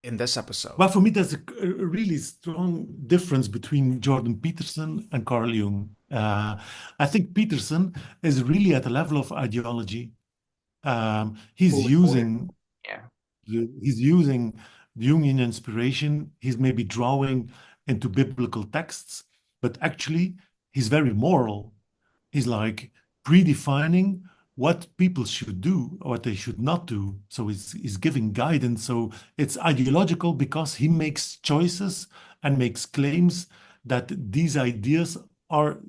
in this episode? Well, for me, there's a really strong difference between Jordan Peterson and Carl Jung. I think Peterson is really at the level of ideology. He's using Yeah. he's using Jungian inspiration. He's maybe drawing into biblical texts, but actually he's very moral. He's like predefining what people should do or what they should not do. So he's giving guidance. So it's ideological because he makes choices and makes claims that these ideas are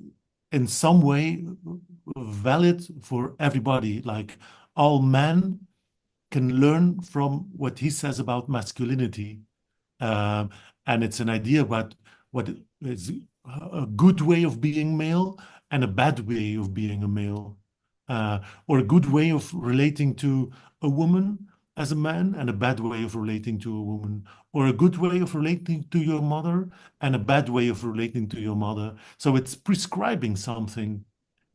in some way valid for everybody. Like all men can learn from what he says about masculinity. Um, and it's an idea about what is a good way of being male and a bad way of being a male, or a good way of relating to a woman as a man and a bad way of relating to a woman, or a good way of relating to your mother and a bad way of relating to your mother. So it's prescribing something.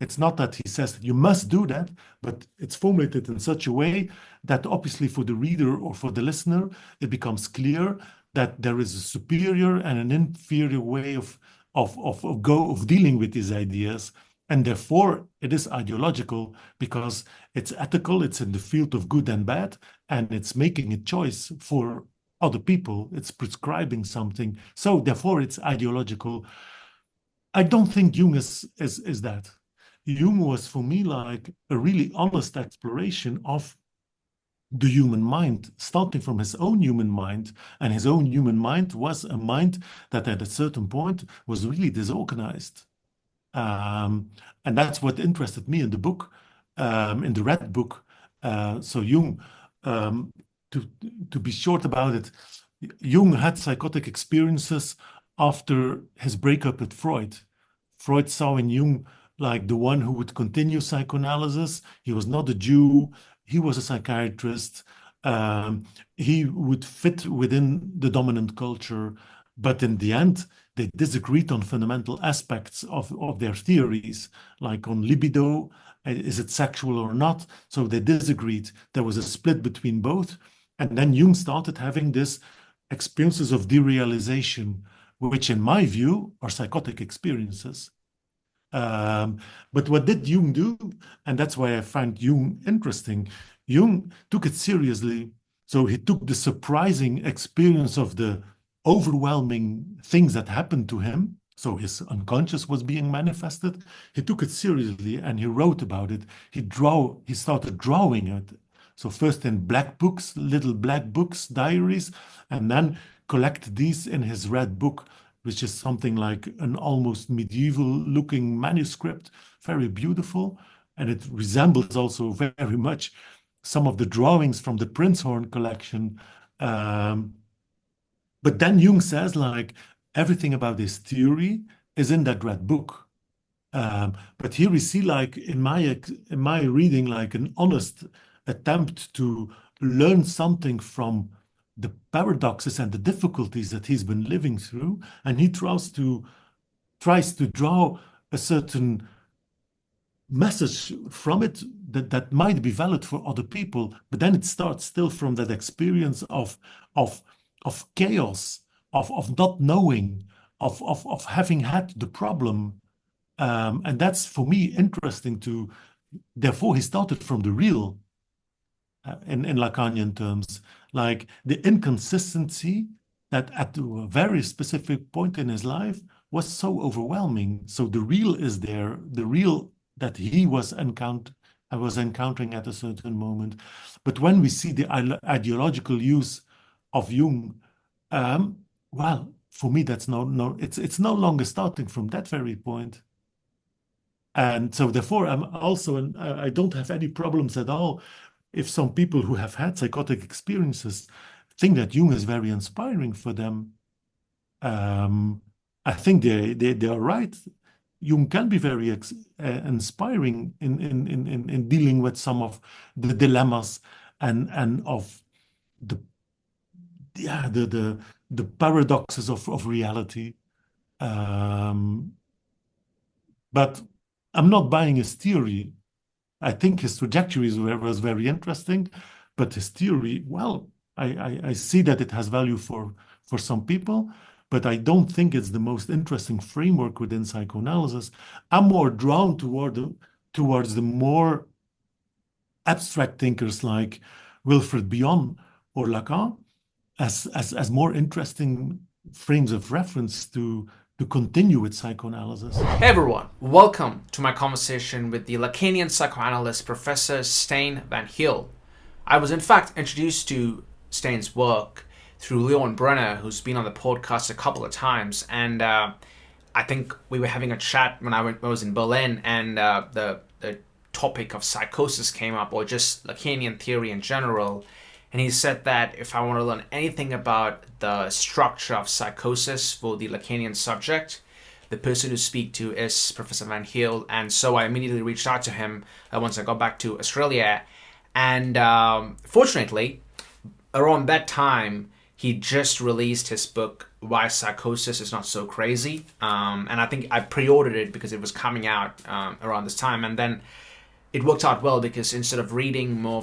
It's not that he says you must do that, but it's formulated in such a way that obviously for the reader or for the listener, it becomes clear that there is a superior and an inferior way of dealing with these ideas. And therefore, it is ideological because it's ethical, it's in the field of good and bad, and it's making a choice for other people. It's prescribing something. So therefore, it's ideological. I don't think Jung is that. Jung was for me like a really honest exploration of the human mind, starting from his own human mind. And his own human mind was a mind that at a certain point was really disorganized. And that's what interested me in the book, in the Red Book. So Jung, um, to, to be short about it, Jung had psychotic experiences after his breakup with Freud. Freud saw in Jung like the one who would continue psychoanalysis. He was not a Jew. He was a psychiatrist. He would fit within the dominant culture. But in the end, they disagreed on fundamental aspects of their theories, like on libido, is it sexual or not? So they disagreed. There was a split between both. And then Jung started having this experiences of derealization, which in my view are psychotic experiences. But what did Jung do? And that's why I find Jung interesting. Jung took it seriously. So he took the surprising experience of the overwhelming things that happened to him. So his unconscious was being manifested. He took it seriously and he wrote about it. He started drawing it. So first in black books, little black books, diaries, and then collect these in his red book, which is something like an almost medieval looking manuscript, very beautiful. And it resembles also very much some of the drawings from the Prinzhorn collection. But then Jung says, like, everything about this theory is in that red book. But here we see, like, in my reading, like an honest attempt to learn something from the paradoxes and the difficulties that he's been living through, and he tries to draw a certain message from it that might be valid for other people, but then it starts still from that experience of of chaos, of not knowing, of having had the problem. And that's for me interesting to, therefore he started from the real, in Lacanian terms, like the inconsistency that at a very specific point in his life was so overwhelming. So the real is there, the real that he was encountering at a certain moment. But when we see the ideological use of Jung, well, for me, that's it's no longer starting from that very point. And so therefore, I'm also, and I don't have any problems at all if some people who have had psychotic experiences think that Jung is very inspiring for them. Um, I think they are right. Jung can be very inspiring in dealing with some of the dilemmas and of the yeah the paradoxes of reality. Um, but I'm not buying his theory. I think his trajectory was very interesting, but his theory, well, I see that it has value for some people, but I don't think it's the most interesting framework within psychoanalysis. I'm more drawn towards the more abstract thinkers like Wilfred Bion or Lacan as more interesting frames of reference to continue with psychoanalysis. Hey everyone, welcome to my conversation with the Lacanian psychoanalyst Professor Stijn Vanheule. I was in fact introduced to Stijn's work through Leon Brenner, who's been on the podcast a couple of times, and I think we were having a chat when I was in Berlin, and the topic of psychosis came up, or just Lacanian theory in general. And he said that if I want to learn anything about the structure of psychosis for the Lacanian subject, the person to speak to is Professor Vanheule. And so I immediately reached out to him once I got back to Australia. And fortunately, around that time, he just released his book, Why Psychosis is Not So Crazy. And I think I pre-ordered it because it was coming out around this time. And then it worked out well because instead of reading more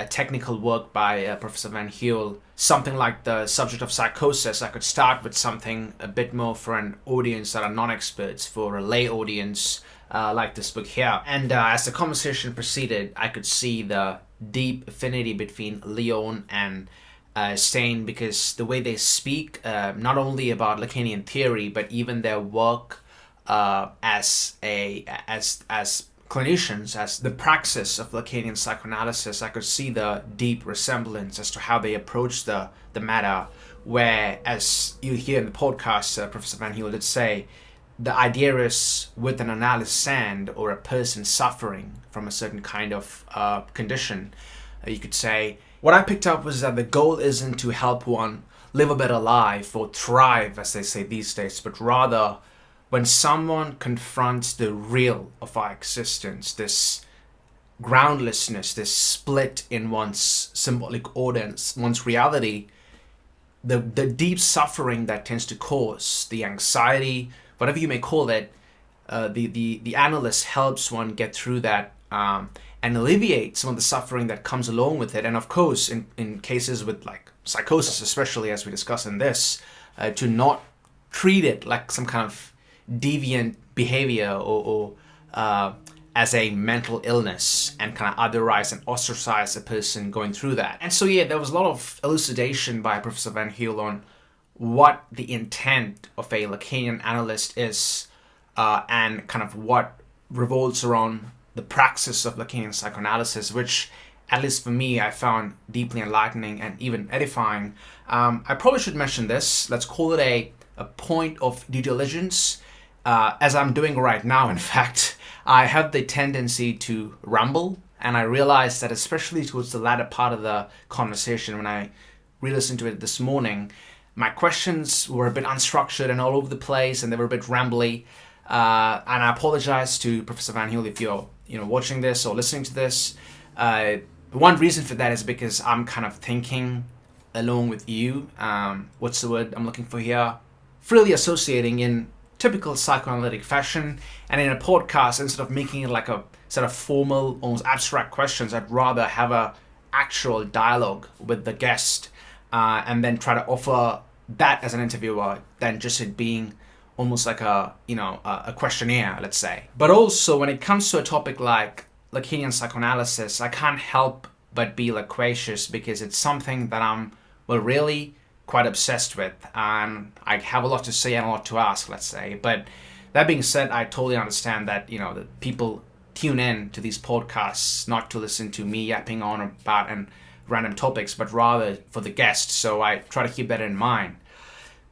technical work by Professor Vanheule, something like the Subject of Psychosis, I could start with something a bit more for an audience that are non-experts, for a lay audience like this book here. And as the conversation proceeded, I could see the deep affinity between Leon and Stijn, because the way they speak, not only about Lacanian theory, but even their work as clinicians, as the praxis of Lacanian psychoanalysis, I could see the deep resemblance as to how they approach the matter, where, as you hear in the podcast, Professor Vanheule did say, the idea is with an analysand, or a person suffering from a certain kind of condition, you could say, what I picked up was that the goal isn't to help one live a better life or thrive, as they say these days, but rather when someone confronts the real of our existence, this groundlessness, this split in one's symbolic order, one's reality, the deep suffering that tends to cause, the anxiety, whatever you may call it, the analyst helps one get through that and alleviate some of the suffering that comes along with it. And of course, in cases with like psychosis, especially as we discuss in this, to not treat it like some kind of deviant behavior or as a mental illness, and kind of otherize and ostracize a person going through that. And so yeah, there was a lot of elucidation by Professor Vanheule on what the intent of a Lacanian analyst is, and kind of what revolves around the praxis of Lacanian psychoanalysis, which, at least for me, I found deeply enlightening and even edifying. I probably should mention this. Let's call it a point of due diligence. As I'm doing right now, in fact, I have the tendency to ramble, and I realized that especially towards the latter part of the conversation, when I re-listened to it this morning, my questions were a bit unstructured and all over the place, and they were a bit rambly. And I apologize to Professor Vanheule if you're watching this or listening to this. One reason for that is because I'm kind of thinking along with you. What's the word I'm looking for here? Freely associating in typical psychoanalytic fashion, and in a podcast, instead of making it like a sort of formal, almost abstract questions, I'd rather have a actual dialogue with the guest, and then try to offer that as an interviewer, than just it being almost like a questionnaire, let's say. But also, when it comes to a topic like Lacanian psychoanalysis, I can't help but be loquacious, because it's something that I'm really quite obsessed with, and I have a lot to say and a lot to ask, let's say. But that being said, I totally understand that that people tune in to these podcasts not to listen to me yapping on about and random topics, but rather for the guests. So I try to keep that in mind.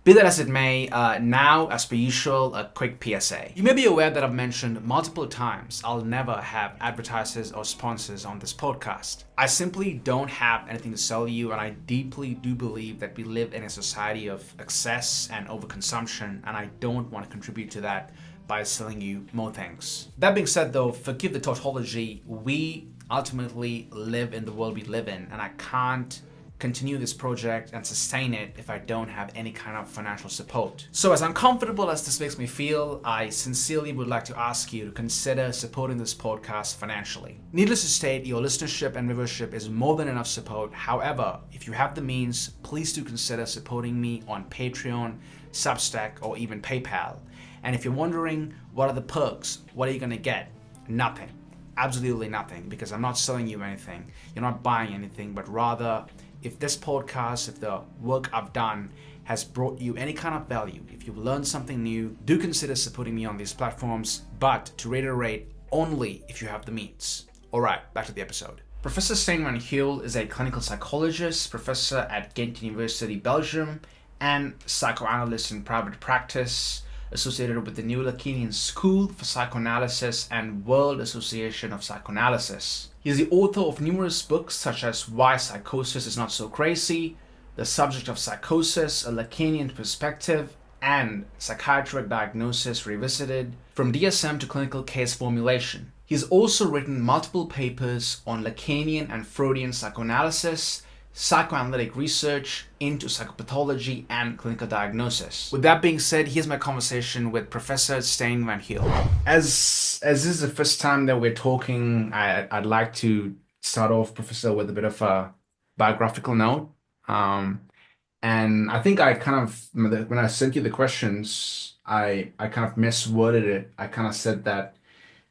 Be that as it may, now, as per usual, a quick PSA. You may be aware that I've mentioned multiple times I'll never have advertisers or sponsors on this podcast. I simply don't have anything to sell you, and I deeply do believe that we live in a society of excess and overconsumption, and I don't want to contribute to that by selling you more things. That being said though, forgive the tautology, we ultimately live in the world we live in, and I can't continue this project and sustain it if I don't have any kind of financial support. So as uncomfortable as this makes me feel, I sincerely would like to ask you to consider supporting this podcast financially. Needless to state, your listenership and viewership is more than enough support. However, if you have the means, please do consider supporting me on Patreon, Substack, or even PayPal. And if you're wondering what are the perks, what are you going to get? Nothing. Absolutely nothing, because I'm not selling you anything. You're not buying anything, but rather, if this podcast, if the work I've done has brought you any kind of value, if you've learned something new, do consider supporting me on these platforms, but to reiterate, only if you have the means. Alright, back to the episode. Professor Stijn Vanheule is a clinical psychologist, professor at Ghent University, Belgium, and psychoanalyst in private practice, associated with the New Lacanian School for Psychoanalysis and World Association of Psychoanalysis. He is the author of numerous books such as Why Psychosis is Not So Crazy, The Subject of Psychosis, A Lacanian Perspective, and Psychiatric Diagnosis Revisited, From DSM to Clinical Case Formulation. He has also written multiple papers on Lacanian and Freudian psychoanalysis, psychoanalytic research into psychopathology and clinical diagnosis. With that being said, here's my conversation with Professor Stijn Vanheule. As this is the first time that we're talking, I'd like to start off, Professor, with a bit of a biographical note. And I think I kind of, when I sent you the questions, I kind of misworded it. I kind of said that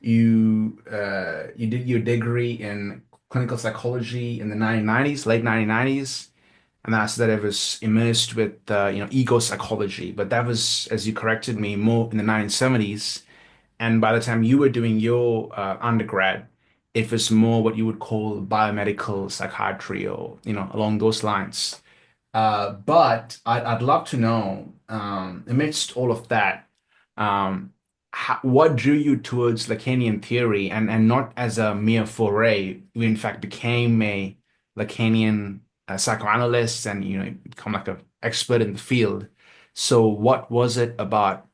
you did your degree in clinical psychology in the 1990s, late 1990s, and that's that it was immersed with ego psychology. But that was, as you corrected me, more in the 1970s. And by the time you were doing your undergrad, it was more what you would call biomedical psychiatry, or along those lines. But I'd love to know, amidst all of that, what drew you towards Lacanian theory, and not as a mere foray, you in fact became a Lacanian psychoanalyst and become like an expert in the field. So what was it about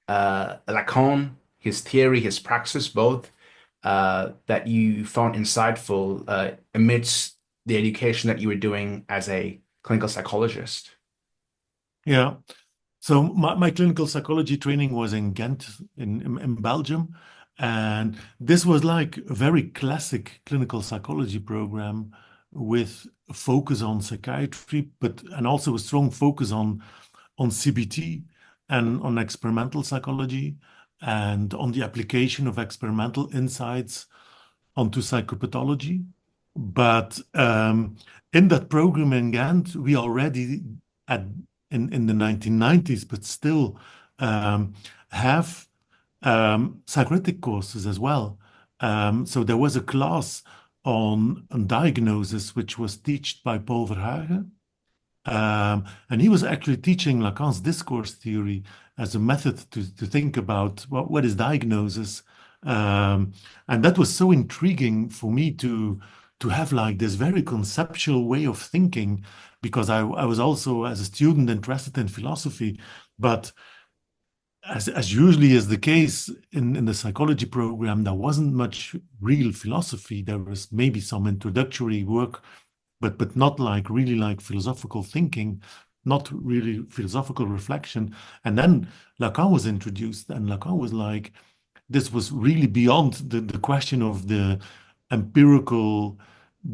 Lacan, his theory, his praxis, both, that you found insightful amidst the education that you were doing as a clinical psychologist? Yeah. So my clinical psychology training was in Ghent in Belgium. And this was like a very classic clinical psychology program with a focus on psychiatry, and also a strong focus on CBT and on experimental psychology and on the application of experimental insights onto psychopathology. But in that program in Ghent, we already in the 1990s, but still have psychoanalytic courses as well. So there was a class on diagnosis, which was taught by Paul Verhagen. And he was actually teaching Lacan's discourse theory as a method to think about what is diagnosis. And that was so intriguing for me to have like this very conceptual way of thinking, because I was also, as a student, interested in philosophy. But as usually is the case in the psychology program, there wasn't much real philosophy. There was maybe some introductory work, but not really like philosophical thinking, not really philosophical reflection. And then Lacan was introduced, and Lacan was like, this was really beyond the question of the empirical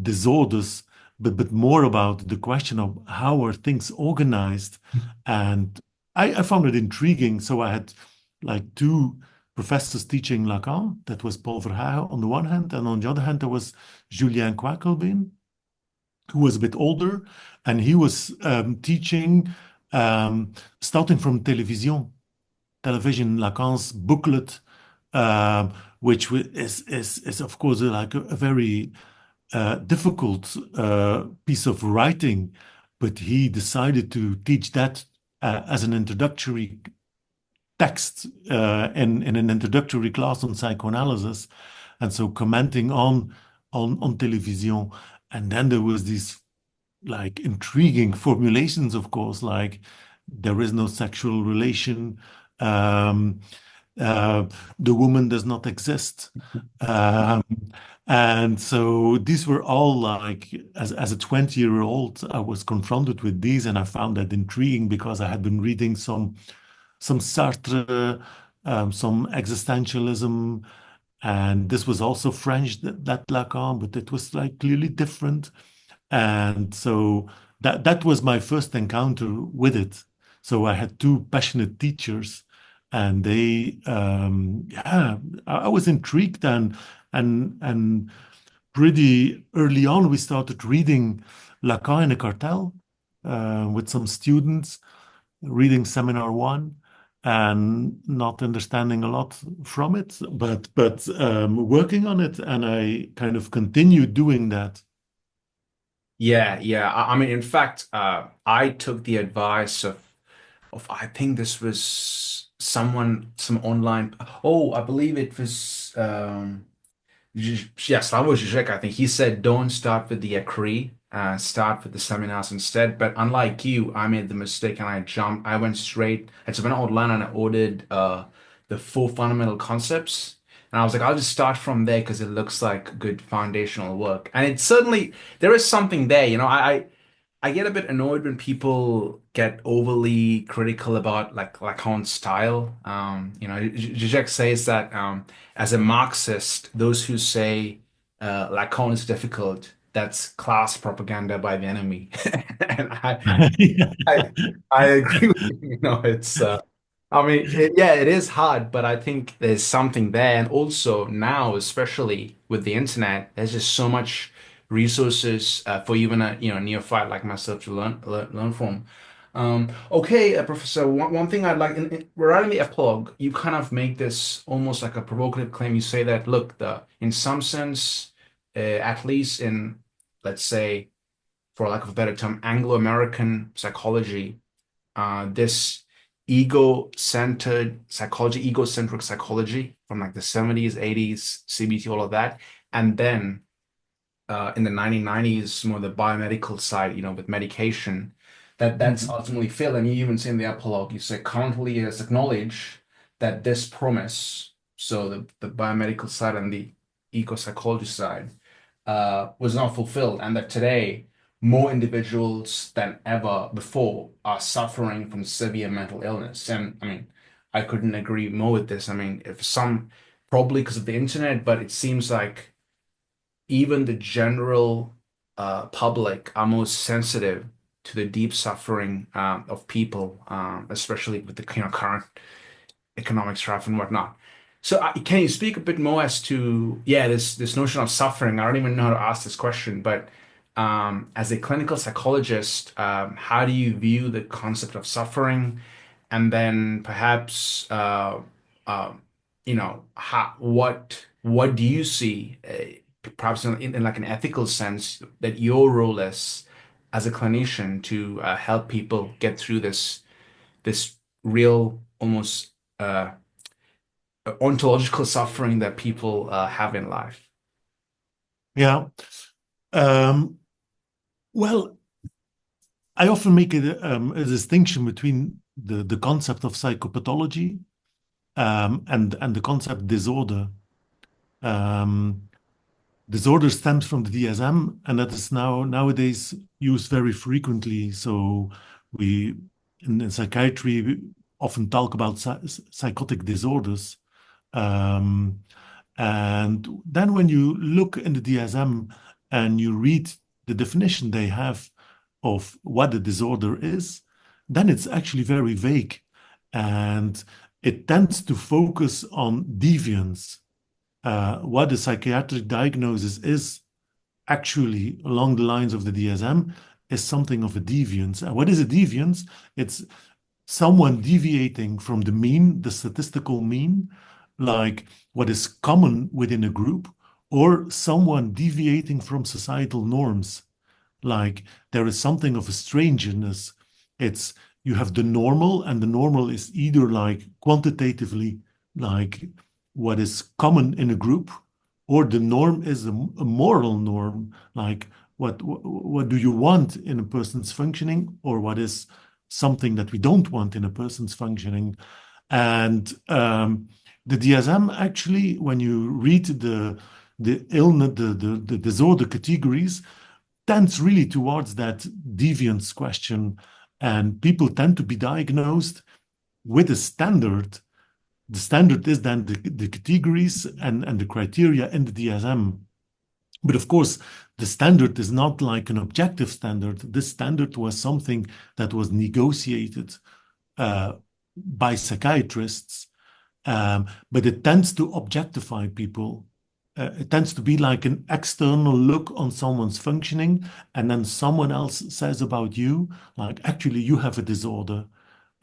disorders, but more about the question of how are things organized. And I found it intriguing. So I had like two professors teaching Lacan. That was Paul Verhagen on the one hand, and on the other hand, there was Julien Quakelbeen, who was a bit older, and he was teaching starting from television, Lacan's booklet, which is of course like a very difficult piece of writing, but he decided to teach that as an introductory text in an introductory class on psychoanalysis, and so commenting on television. And then there was these like intriguing formulations, of course, like there is no sexual relation. the woman does not exist. Um, and so these were all like, as a 20-year-old, I was confronted with these, and I found that intriguing because I had been reading some Sartre, some existentialism, and this was also French, that Lacan, but it was like clearly different. And so that was my first encounter with it. So I had two passionate teachers, and they, yeah, I was intrigued, and pretty early on we started reading Lacan in a cartel with some students, reading seminar one, and not understanding a lot from it, but working on it, and I kind of continued doing that. Yeah, yeah. I mean, in fact, I took the advice of I think this was some online. Oh, I believe it was yes, that was Zizek. I think he said don't start with the Akri, start with the seminars instead. But unlike you, I made the mistake and I jumped. I went straight. I just went online and I ordered the four fundamental concepts. And I was like, I'll just start from there because it looks like good foundational work. And it certainly there is something there. I get a bit annoyed when people get overly critical about like Lacan's style. Zizek says that as a Marxist, those who say Lacan is difficult, that's class propaganda by the enemy. And I, I agree with you. It's I mean, yeah, it is hard, but I think there's something there. And also now, especially with the internet, there's just so much resources for even a neophyte like myself to learn from. Okay, Professor, one thing I'd like, right in the epilogue, you kind of make this almost like a provocative claim. You say that, look, in some sense, at least in, let's say, for lack of a better term, Anglo-American psychology, this ego-centered psychology, egocentric psychology from like the 70s, 80s, CBT, all of that. And then in the 1990s, more the biomedical side, with medication, that's ultimately failed. And you even say in the epilogue, you say currently it has acknowledged that this promise, so the biomedical side and the eco-psychology side, was not fulfilled, and that today more individuals than ever before are suffering from severe mental illness. And I mean, I couldn't agree more with this. I mean, if some probably because of the internet, but it seems like even the general public are most sensitive to the deep suffering of people, especially with the current economic strife and whatnot. So can you speak a bit more as to this notion of suffering? I don't even know how to ask this question, but as a clinical psychologist, how do you view the concept of suffering? And then perhaps what do you see perhaps in like an ethical sense that your role is as a clinician to help people get through this real almost ontological suffering that people have in life. Yeah. Um, well, I often make a distinction between the concept of psychopathology and the concept disorder. Um, Disorder stems from the DSM, and that is nowadays used very frequently. So we in psychiatry we often talk about psychotic disorders. Um, and then when you look in the DSM and you read the definition they have of what a disorder is, then it's actually very vague. And it tends to focus on deviance. What a psychiatric diagnosis is actually along the lines of the DSM is something of a deviance. And what is a deviance? It's someone deviating from the mean, the statistical mean, like what is common within a group, or someone deviating from societal norms. Like there is something of a strangeness. It's you have the normal, and the normal is either like quantitatively like what is common in a group, or the norm is a moral norm, like what do you want in a person's functioning, or what is something that we don't want in a person's functioning. And the DSM actually, when you read the illness, the disorder categories, tends really towards that deviance question, and people tend to be diagnosed with a standard. The standard is then the categories and the criteria in the DSM. But of course, the standard is not like an objective standard. This standard was something that was negotiated by psychiatrists, but it tends to objectify people. It tends to be like an external look on someone's functioning, and then someone else says about you, like, actually, you have a disorder.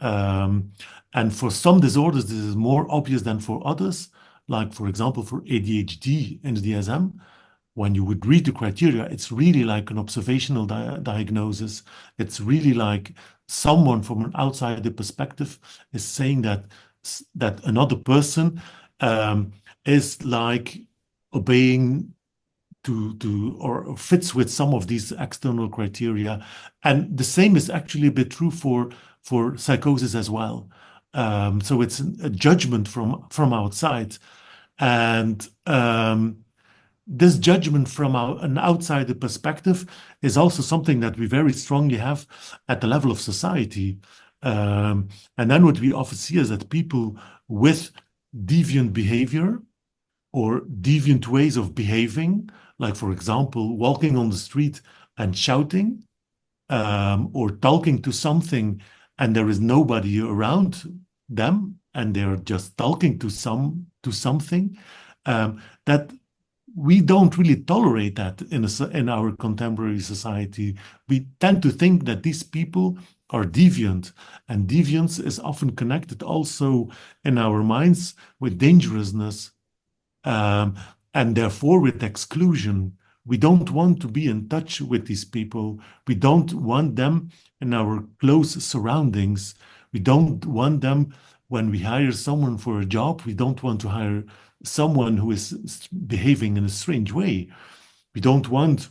And for some disorders, this is more obvious than for others. Like, for example, for ADHD in the DSM, when you would read the criteria, it's really like an observational diagnosis. It's really like someone from an outsider perspective is saying that another person is like obeying to or fits with some of these external criteria. And the same is actually a bit true for psychosis as well. So it's a judgment from outside. And this judgment from an outsider perspective is also something that we very strongly have at the level of society. And then what we often see is that people with deviant behavior or deviant ways of behaving, like, for example, walking on the street and shouting, or talking to something and there is nobody around them and they're just talking to something, that we don't really tolerate that in our contemporary society. We tend to think that these people are deviant, and deviance is often connected also in our minds with dangerousness, and therefore with exclusion. We don't want to be in touch with these people. We don't want them in our close surroundings. We don't want them when we hire someone for a job. We don't want to hire someone who is behaving in a strange way. We don't want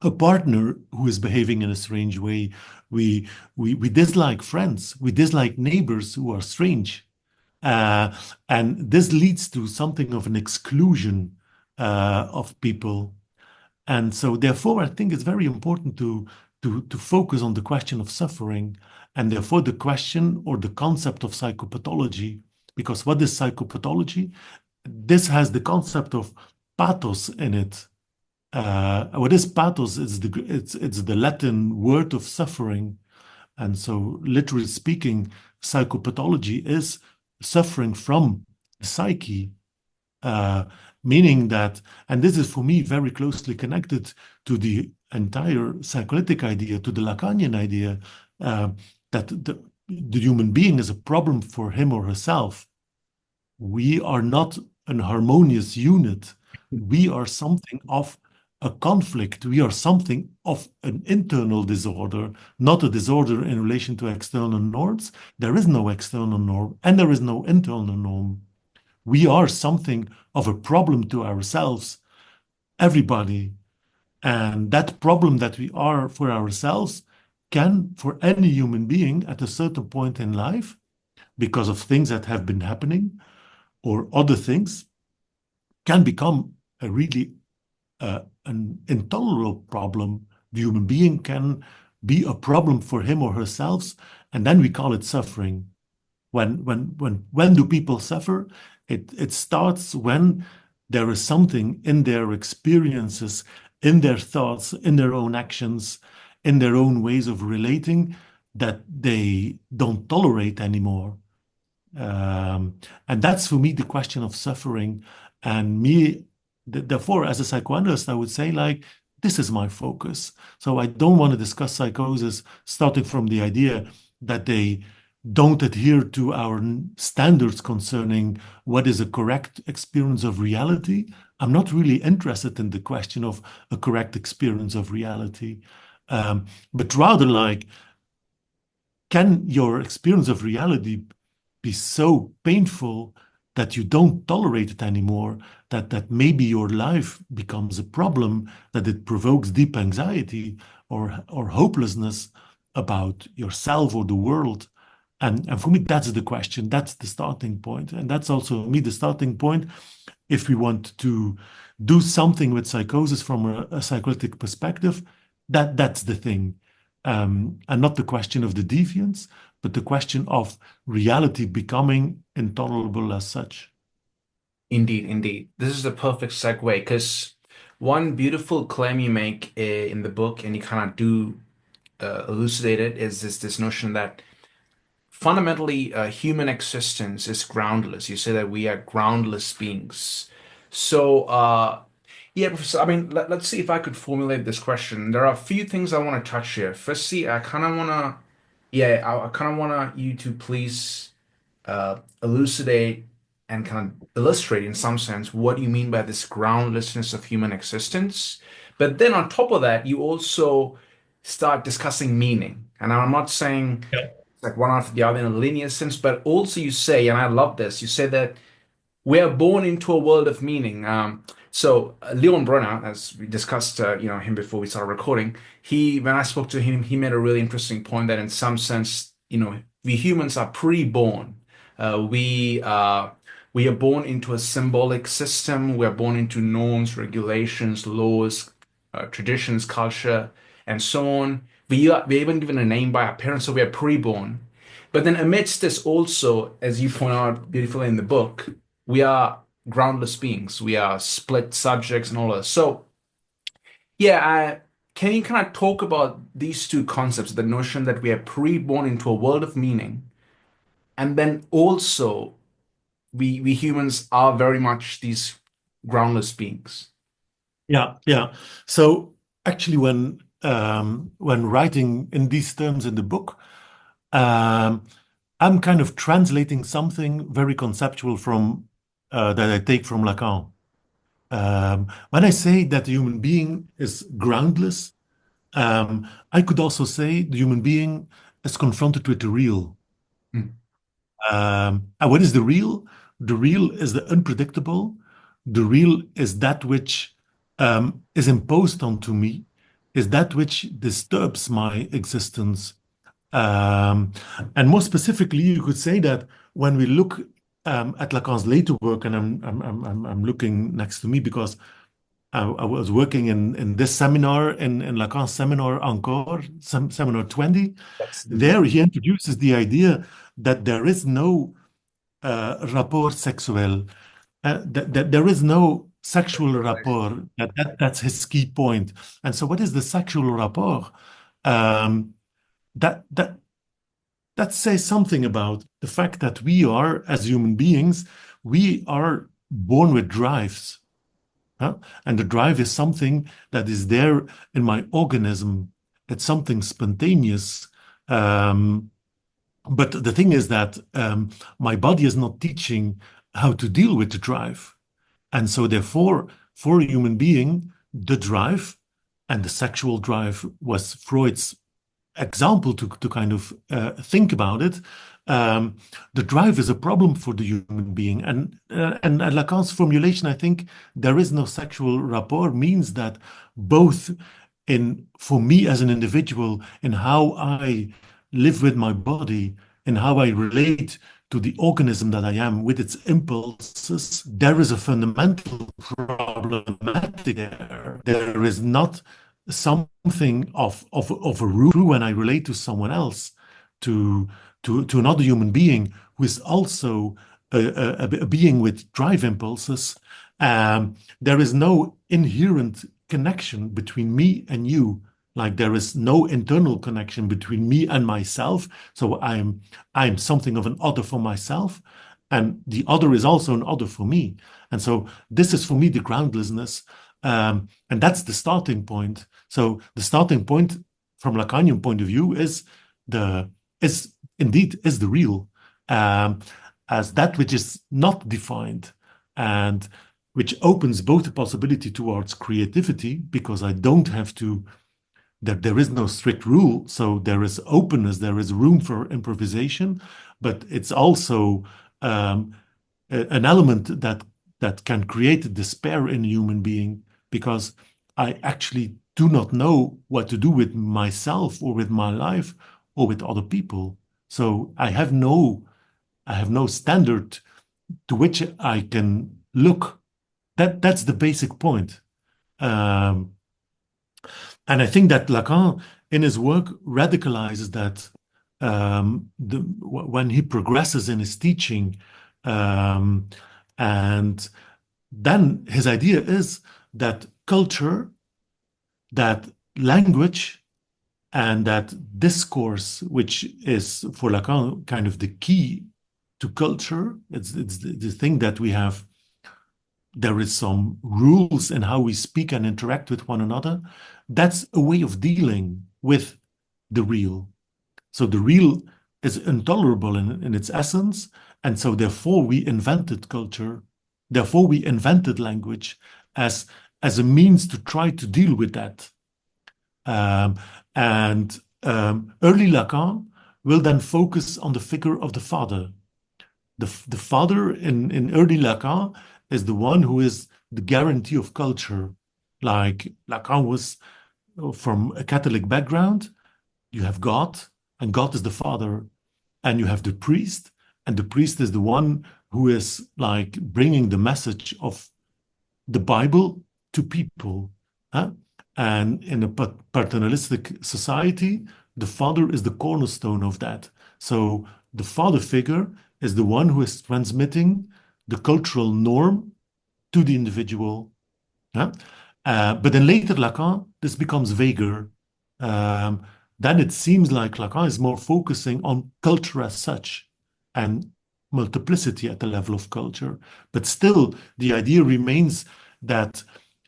a partner who is behaving in a strange way. We dislike friends. We dislike neighbors who are strange. And this leads to something of an exclusion of people. And so therefore, I think it's very important to focus on the question of suffering, and therefore the question or the concept of psychopathology. Because what is psychopathology? This has the concept of pathos in it. What is pathos? It's the Latin word of suffering. And so literally speaking, psychopathology is suffering from the psyche, meaning that, and this is for me very closely connected to the entire psychoanalytic idea, to the Lacanian idea, that the human being is a problem for him or herself. We are not an harmonious unit. We are something of a conflict. We are something of an internal disorder, not a disorder in relation to external norms. There is no external norm and there is no internal norm. We are something of a problem to ourselves, everybody. And that problem that we are for ourselves can, for any human being at a certain point in life, because of things that have been happening or other things, can become a really an intolerable problem. The human being can be a problem for him or herself, and then we call it suffering. When do people suffer? It starts when there is something in their experiences, in their thoughts, in their own actions, in their own ways of relating, that they don't tolerate anymore. And that's for me the question of suffering. And me, therefore, as a psychoanalyst, I would say, like, this is my focus. So I don't want to discuss psychosis starting from the idea that they don't adhere to our standards concerning what is a correct experience of reality. I'm not really interested in the question of a correct experience of reality, but rather like, can your experience of reality be so painful that you don't tolerate it anymore, that maybe your life becomes a problem, that it provokes deep anxiety or hopelessness about yourself or the world? And for me, that's the question. That's the starting point. And that's also me, the starting point. If we want to do something with psychosis from a psychoanalytic perspective, that's the thing. And not the question of the deviance, but the question of reality becoming intolerable as such. Indeed, indeed. This is the perfect segue because one beautiful claim you make in the book, and you kind of do elucidate it, is this notion that fundamentally human existence is groundless. You say that we are groundless beings. So, yeah, Professor, I mean, let's see if I could formulate this question. There are a few things I want to touch here. Firstly, I kind of want to, yeah, I kind of want you to please elucidate and kind of illustrate in some sense what you mean by this groundlessness of human existence. But then on top of that, you also start discussing meaning. And I'm not saying Yeah. like one after the other in a linear sense, but also you say, and I love this, you say that we are born into a world of meaning. Leon Brenner, as we discussed, him before we started recording, when I spoke to him, he made a really interesting point that in some sense, we humans are pre-born. We are born into a symbolic system. We are born into norms, regulations, laws, traditions, culture, and so on. We're even given a name by our parents, so we are pre-born. But then amidst this also, as you point out beautifully in the book, we are groundless beings. We are split subjects and all that. So, yeah, can you kind of talk about these two concepts, the notion that we are pre-born into a world of meaning, and then also we humans are very much these groundless beings. Yeah, yeah. So actually, when writing in these terms in the book, I'm kind of translating something very conceptual from that I take from Lacan. When I say that the human being is groundless, I could also say the human being is confronted with the real. Mm. And what is the real? The real is the unpredictable. The real is that which is imposed onto me, is that which disturbs my existence. Um, and more specifically, you could say that when we look at Lacan's later work, and I'm looking next to me because I was working in this seminar, in Lacan's seminar Encore, seminar 20. That's There he introduces the idea that there is no rapport sexuel, that there is no sexual rapport. That's his key point. And so, what is the sexual rapport? Um, that that that says something about the fact that we are, as human beings, we are born with drives. Huh? And the drive is something that is there in my organism. It's something spontaneous. But the thing is that my body is not teaching how to deal with the drive. And so, therefore, for a human being, the drive and the sexual drive was Freud's example to kind of think about it. The drive is a problem for the human being. And Lacan's formulation, I think, there is no sexual rapport, means that both for me as an individual, in how I live with my body, in how I relate to the organism that I am with its impulses, there is a fundamental problematic there. There is not something of a rule when I relate to someone else, to another human being who is also a being with drive impulses. There is no inherent connection between me and you. Like there is no internal connection between me and myself. So I'm something of an other for myself, and the other is also an other for me. And so this is for me the groundlessness, and that's the starting point. So the starting point from Lacanian point of view is indeed the real, as that which is not defined, and which opens both the possibility towards creativity, because I don't have to. There is no strict rule, so there is openness, there is room for improvisation, but it's also an element that can create despair in a human being, because I actually do not know what to do with myself or with my life or with other people. So I have no standard to which I can look. That's the basic point. And I think that Lacan, in his work, radicalizes that when he progresses in his teaching. And then his idea is that culture, that language, and that discourse, which is for Lacan kind of the key to culture. It's the thing that we have. There is some rules in how we speak and interact with one another. That's a way of dealing with the real. So the real is intolerable in its essence, and so therefore we invented culture. Therefore we invented language as a means to try to deal with that. Early Lacan will then focus on the figure of the father. The father in early Lacan is the one who is the guarantee of culture. Like Lacan was from a Catholic background. You have God, and God is the father, and you have the priest, and the priest is the one who is like bringing the message of the Bible to people. And in a paternalistic society, the father is the cornerstone of that. So the father figure is the one who is transmitting the cultural norm to the individual. But in later Lacan, this becomes vaguer. Then it seems like Lacan is more focusing on culture as such and multiplicity at the level of culture. But still, the idea remains that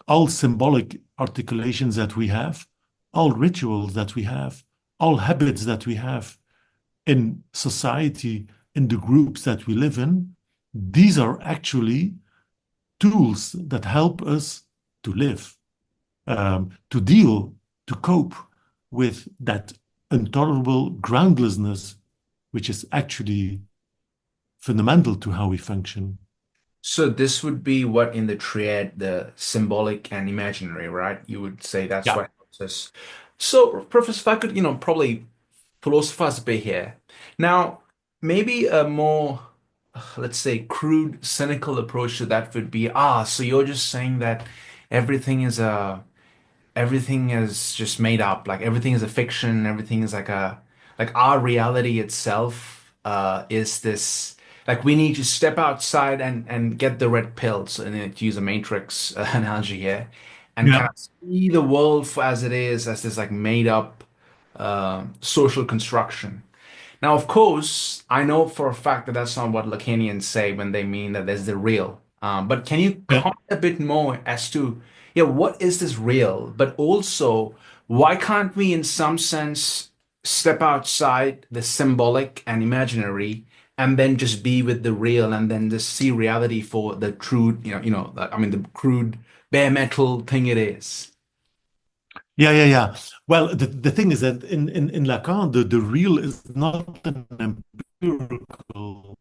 all symbolic articulations that we have, all rituals that we have, all habits that we have in society, in the groups that we live in, these are actually tools that help us to live, to deal, to cope with that intolerable groundlessness, which is actually fundamental to how we function. So this would be what in the triad, the symbolic and imaginary, right? You would say that's Yeah. what helps us. So, Professor, if I could, probably philosophize a bit here. Now, maybe a more, let's say, crude, cynical approach to that would be, so you're just saying that everything is everything is just made up, like everything is a fiction, everything is like our reality itself is this, like we need to step outside and get the red pills, and to use a matrix analogy here, and kind Yeah. of see the world for as it is, as this like made up social construction. Now, of course, I know for a fact that that's not what Lacanians say when they mean that there's the real. But can you Yeah. comment a bit more as to, yeah, what is this real? But also, why can't we, in some sense, step outside the symbolic and imaginary, and then just be with the real, and then just see reality for the true, I mean, the crude, bare metal thing it is? Yeah. Well, the thing is that in Lacan, the real is not an empirical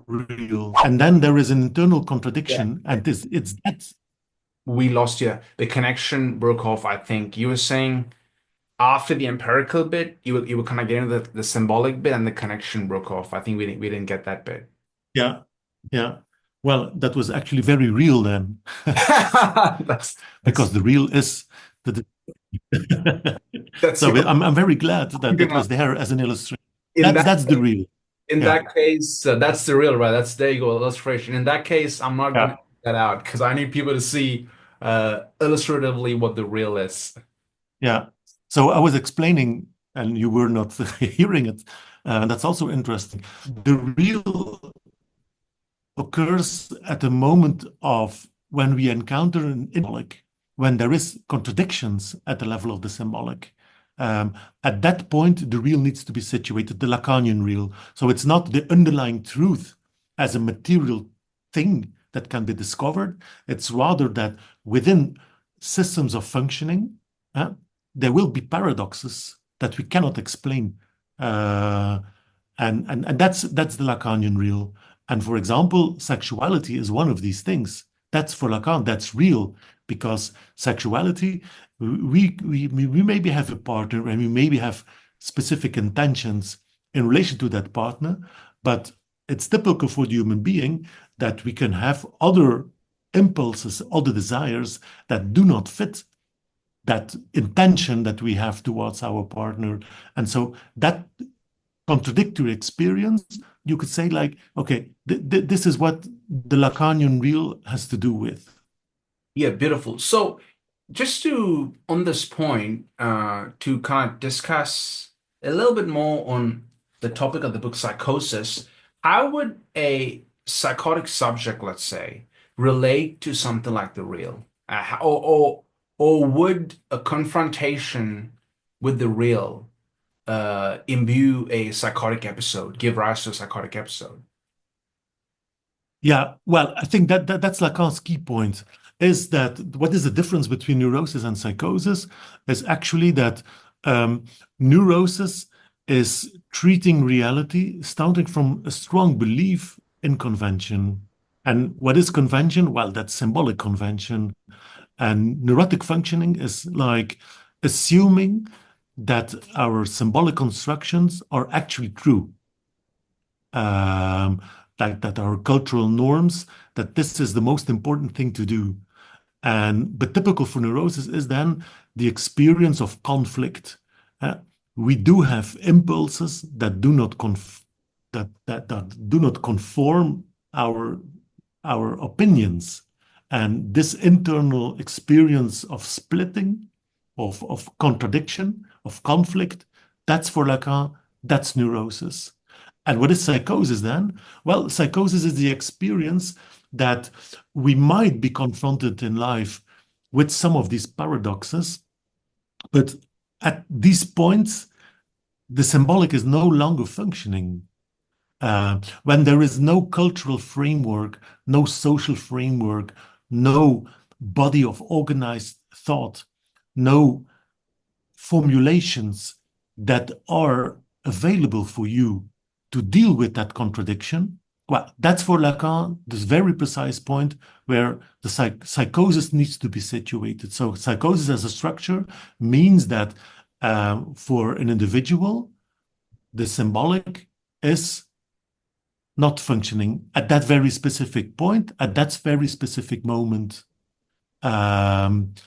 real. And then there is an internal Yeah. contradiction, and it's that. We lost you. The connection broke off, I think. You were saying after the empirical bit, you were kind of getting the symbolic bit, and the connection broke off. I think we didn't get that bit. Yeah. Yeah. Well, that was actually very real then, That's because that's the real is the. that's So your I'm very glad that that gonna was there as an illustration. in That's that that's the real. in Yeah. that case, that's the real, right? That's there you go, illustration. In that case, I'm not gonna Yeah. take that out because I need people to see illustratively what the real is. Yeah. So I was explaining, and you were not hearing it. That's also interesting. The real occurs at the moment of when we encounter an symbolic, when there is contradictions at the level of the symbolic. At that point, the real needs to be situated, the Lacanian real. So it's not the underlying truth as a material thing that can be discovered. It's rather that within systems of functioning, there will be paradoxes that we cannot explain. And that's the Lacanian real. And for example, sexuality is one of these things. That's for Lacan, that's real, because sexuality, we maybe have a partner and we maybe have specific intentions, in relation to that partner, but it's typical for the human being that we can have other impulses, other desires that do not fit that intention that we have towards our partner. And so that contradictory experience, you could say like, okay, this is what the Lacanian real has to do with. Yeah, beautiful. So just to on this point, to kind of discuss a little bit more on the topic of the book Psychosis, how would a psychotic subject, let's say, relate to something like the real? Or would a confrontation with the real imbue a psychotic episode, give rise to a psychotic episode? Yeah, well, I think that's Lacan's key point is that what is the difference between neurosis and psychosis is actually that neurosis is treating reality starting from a strong belief in convention. And what is convention? Well, that's symbolic convention. And neurotic functioning is like assuming that our symbolic constructions are actually true. Um, like that our cultural norms, that this is the most important thing to do. And but typical for neurosis is then the experience of conflict. Uh, we do have impulses that do not that do not conform our opinions. And this internal experience of splitting, of contradiction, of conflict, that's for Lacan, that's neurosis. And what is psychosis then? Well, psychosis is the experience that we might be confronted in life with some of these paradoxes, but at these points, the symbolic is no longer functioning. When there is no cultural framework, no social framework, no body of organized thought, no formulations that are available for you to deal with that contradiction. Well, that's for Lacan, this very precise point where the psychosis needs to be situated. So psychosis as a structure means that for an individual, the symbolic is not functioning at that very specific point, at that very specific moment. And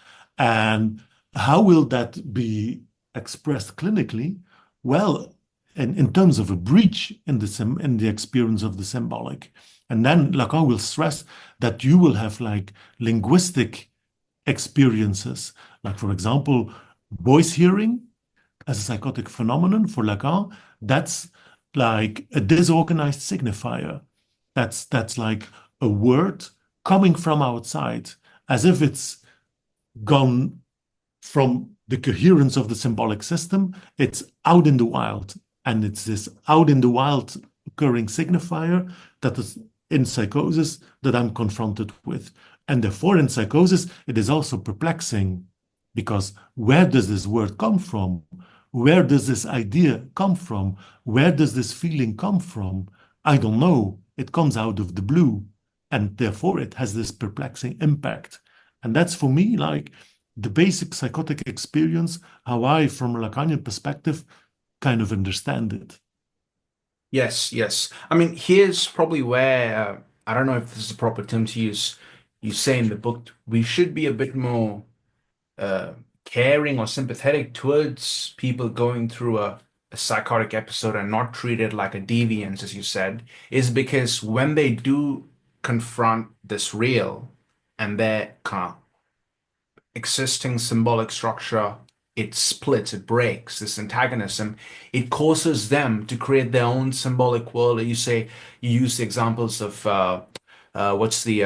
how will that be expressed clinically? Well, in terms of a breach in the experience of the symbolic. And then Lacan will stress that you will have like linguistic experiences, like for example, voice hearing as a psychotic phenomenon for Lacan, that's like a disorganized signifier. That's like a word coming from outside, as if it's gone from the coherence of the symbolic system. It's out in the wild, and it's this out in the wild occurring signifier that is in psychosis that I'm confronted with. And therefore, in psychosis, it is also perplexing because where does this word come from? Where does this idea come from? Where does this feeling come from? I don't know. It comes out of the blue. And therefore, it has this perplexing impact. And that's for me like the basic psychotic experience, how I, from a Lacanian perspective, kind of understand it. Yes, yes. I mean, here's probably where I don't know if this is the proper term to use. You say in the book we should be a bit more uh, caring or sympathetic towards people going through a psychotic episode and not treat it like a deviance, as you said, is because when they do confront this real and their kind of existing symbolic structure, it splits, it breaks this antagonism, it causes them to create their own symbolic world. You say you use the examples of what's the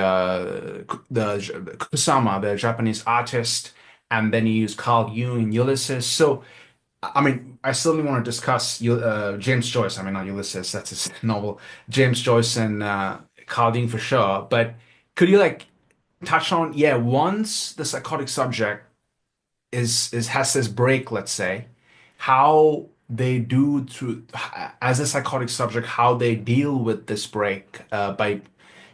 Kusama, the Japanese artist, and then you use Carl Jung and Ulysses. So I mean, I still want to discuss James Joyce. I mean, not Ulysses, that's his novel. James Joyce and Carl Jung for sure. But could you like touch on, yeah, once the psychotic subject is has this break, let's say, how they do through as a psychotic subject, how they deal with this break by,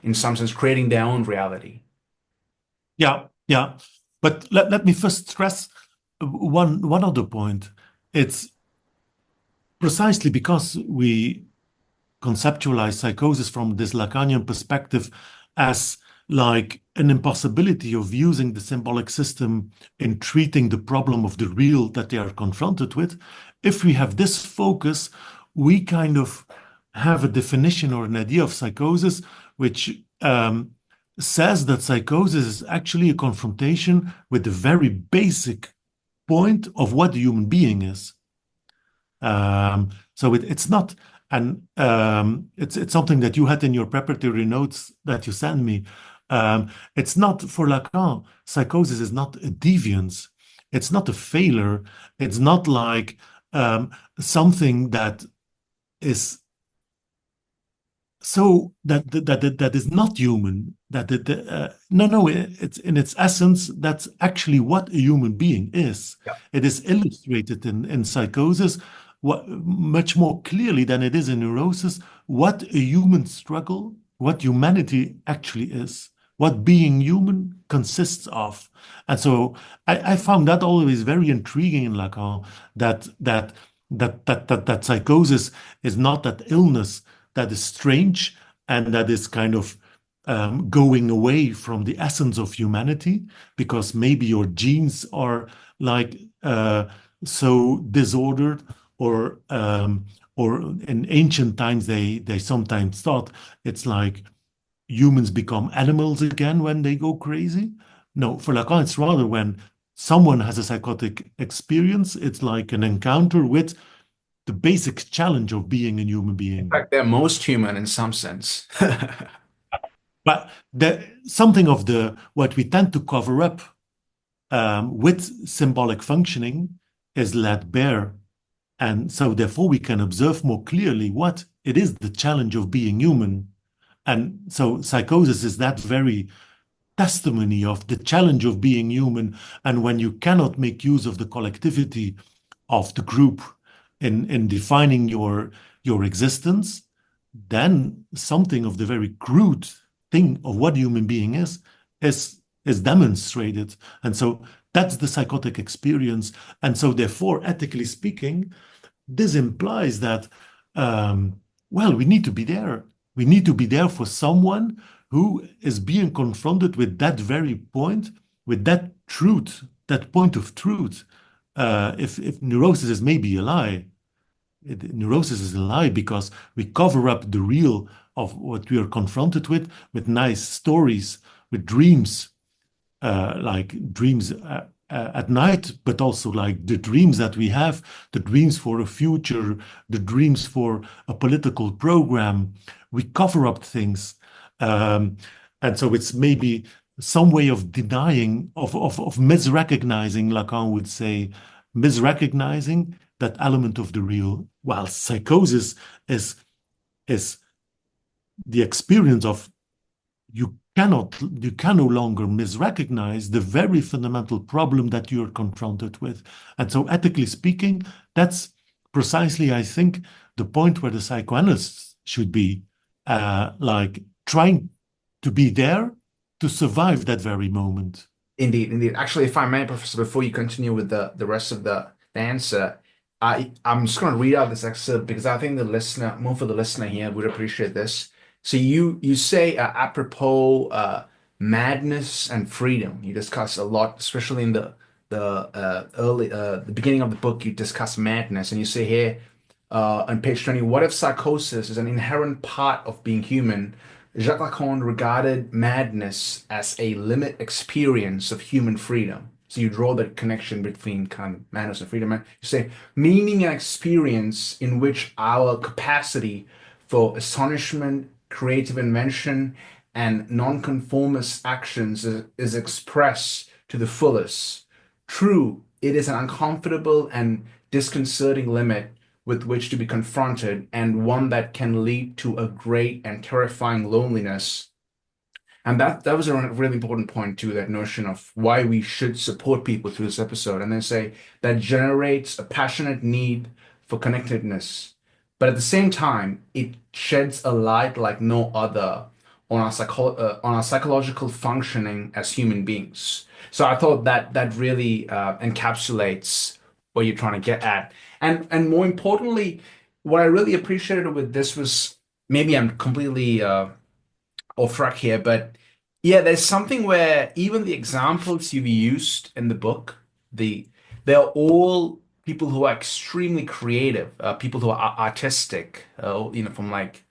in some sense, creating their own reality. Yeah, yeah. But let me first stress one other point. It's precisely because we conceptualize psychosis from this Lacanian perspective as like an impossibility of using the symbolic system in treating the problem of the real that they are confronted with. If we have this focus, we kind of have a definition or an idea of psychosis which says that psychosis is actually a confrontation with the very basic point of what a human being is. So it's not, and it's something that you had in your preparatory notes that you sent me. It's not for Lacan. Psychosis is not a deviance. It's not a failure. It's not like something that is so that is not human. No, it's in its essence that's actually what a human being is. Yeah. It is illustrated in psychosis much more clearly than it is in neurosis, what a human struggle, what humanity actually is, what being human consists of. And so I found that always very intriguing in Lacan, that psychosis is not that illness that is strange and that is kind of going away from the essence of humanity because maybe your genes are like so disordered, or in ancient times they sometimes thought it's like humans become animals again when they go crazy. No, for Lacan it's rather when someone has a psychotic experience, it's like an encounter with the basic challenge of being a human being. In fact, they're most human in some sense. But something of what we tend to cover up with symbolic functioning is laid bare. And so therefore we can observe more clearly what it is, the challenge of being human. And so psychosis is that very testimony of the challenge of being human. And when you cannot make use of the collectivity of the group in defining your existence, then something of the very crude thing of what a human being is demonstrated. And so that's the psychotic experience. And so therefore, ethically speaking, this implies that, well, we need to be there. We need to be there for someone who is being confronted with that very point, with that truth, that point of truth. If neurosis is maybe a lie, neurosis is a lie because we cover up the real of what we are confronted with nice stories, with dreams, like dreams at night, but also like the dreams that we have, the dreams for a future, the dreams for a political program. We cover up things. And so it's maybe some way of denying, of misrecognizing, Lacan would say, misrecognizing that element of the real. While psychosis is the experience of you can no longer misrecognize the very fundamental problem that you're confronted with. And so ethically speaking, that's precisely, I think, the point where the psychoanalysts should be like trying to be there to survive that very moment. Indeed, indeed. Actually, if I may, Professor, before you continue with the rest of the answer, I'm just going to read out this excerpt because I think the listener, more for the listener here, would appreciate this. So you say apropos madness and freedom. You discuss a lot, especially in the beginning of the book. You discuss madness, and you say here on page 20, what if psychosis is an inherent part of being human? Jacques Lacan regarded madness as a limit experience of human freedom. So you draw the connection between kind of madness and freedom. And you say meaning and experience in which our capacity for astonishment, creative invention, and nonconformist actions is expressed to the fullest. True, it is an uncomfortable and disconcerting limit with which to be confronted, and one that can lead to a great and terrifying loneliness. And that was a really important point too, that notion of why we should support people through this episode. And then say that generates a passionate need for connectedness. But at the same time, it sheds a light like no other on our psychological functioning as human beings. So I thought that really encapsulates what you're trying to get at. And more importantly, what I really appreciated with this was, maybe I'm completely off track here, but yeah, there's something where even the examples you've used in the book, they're all people who are extremely creative, people who are artistic, from like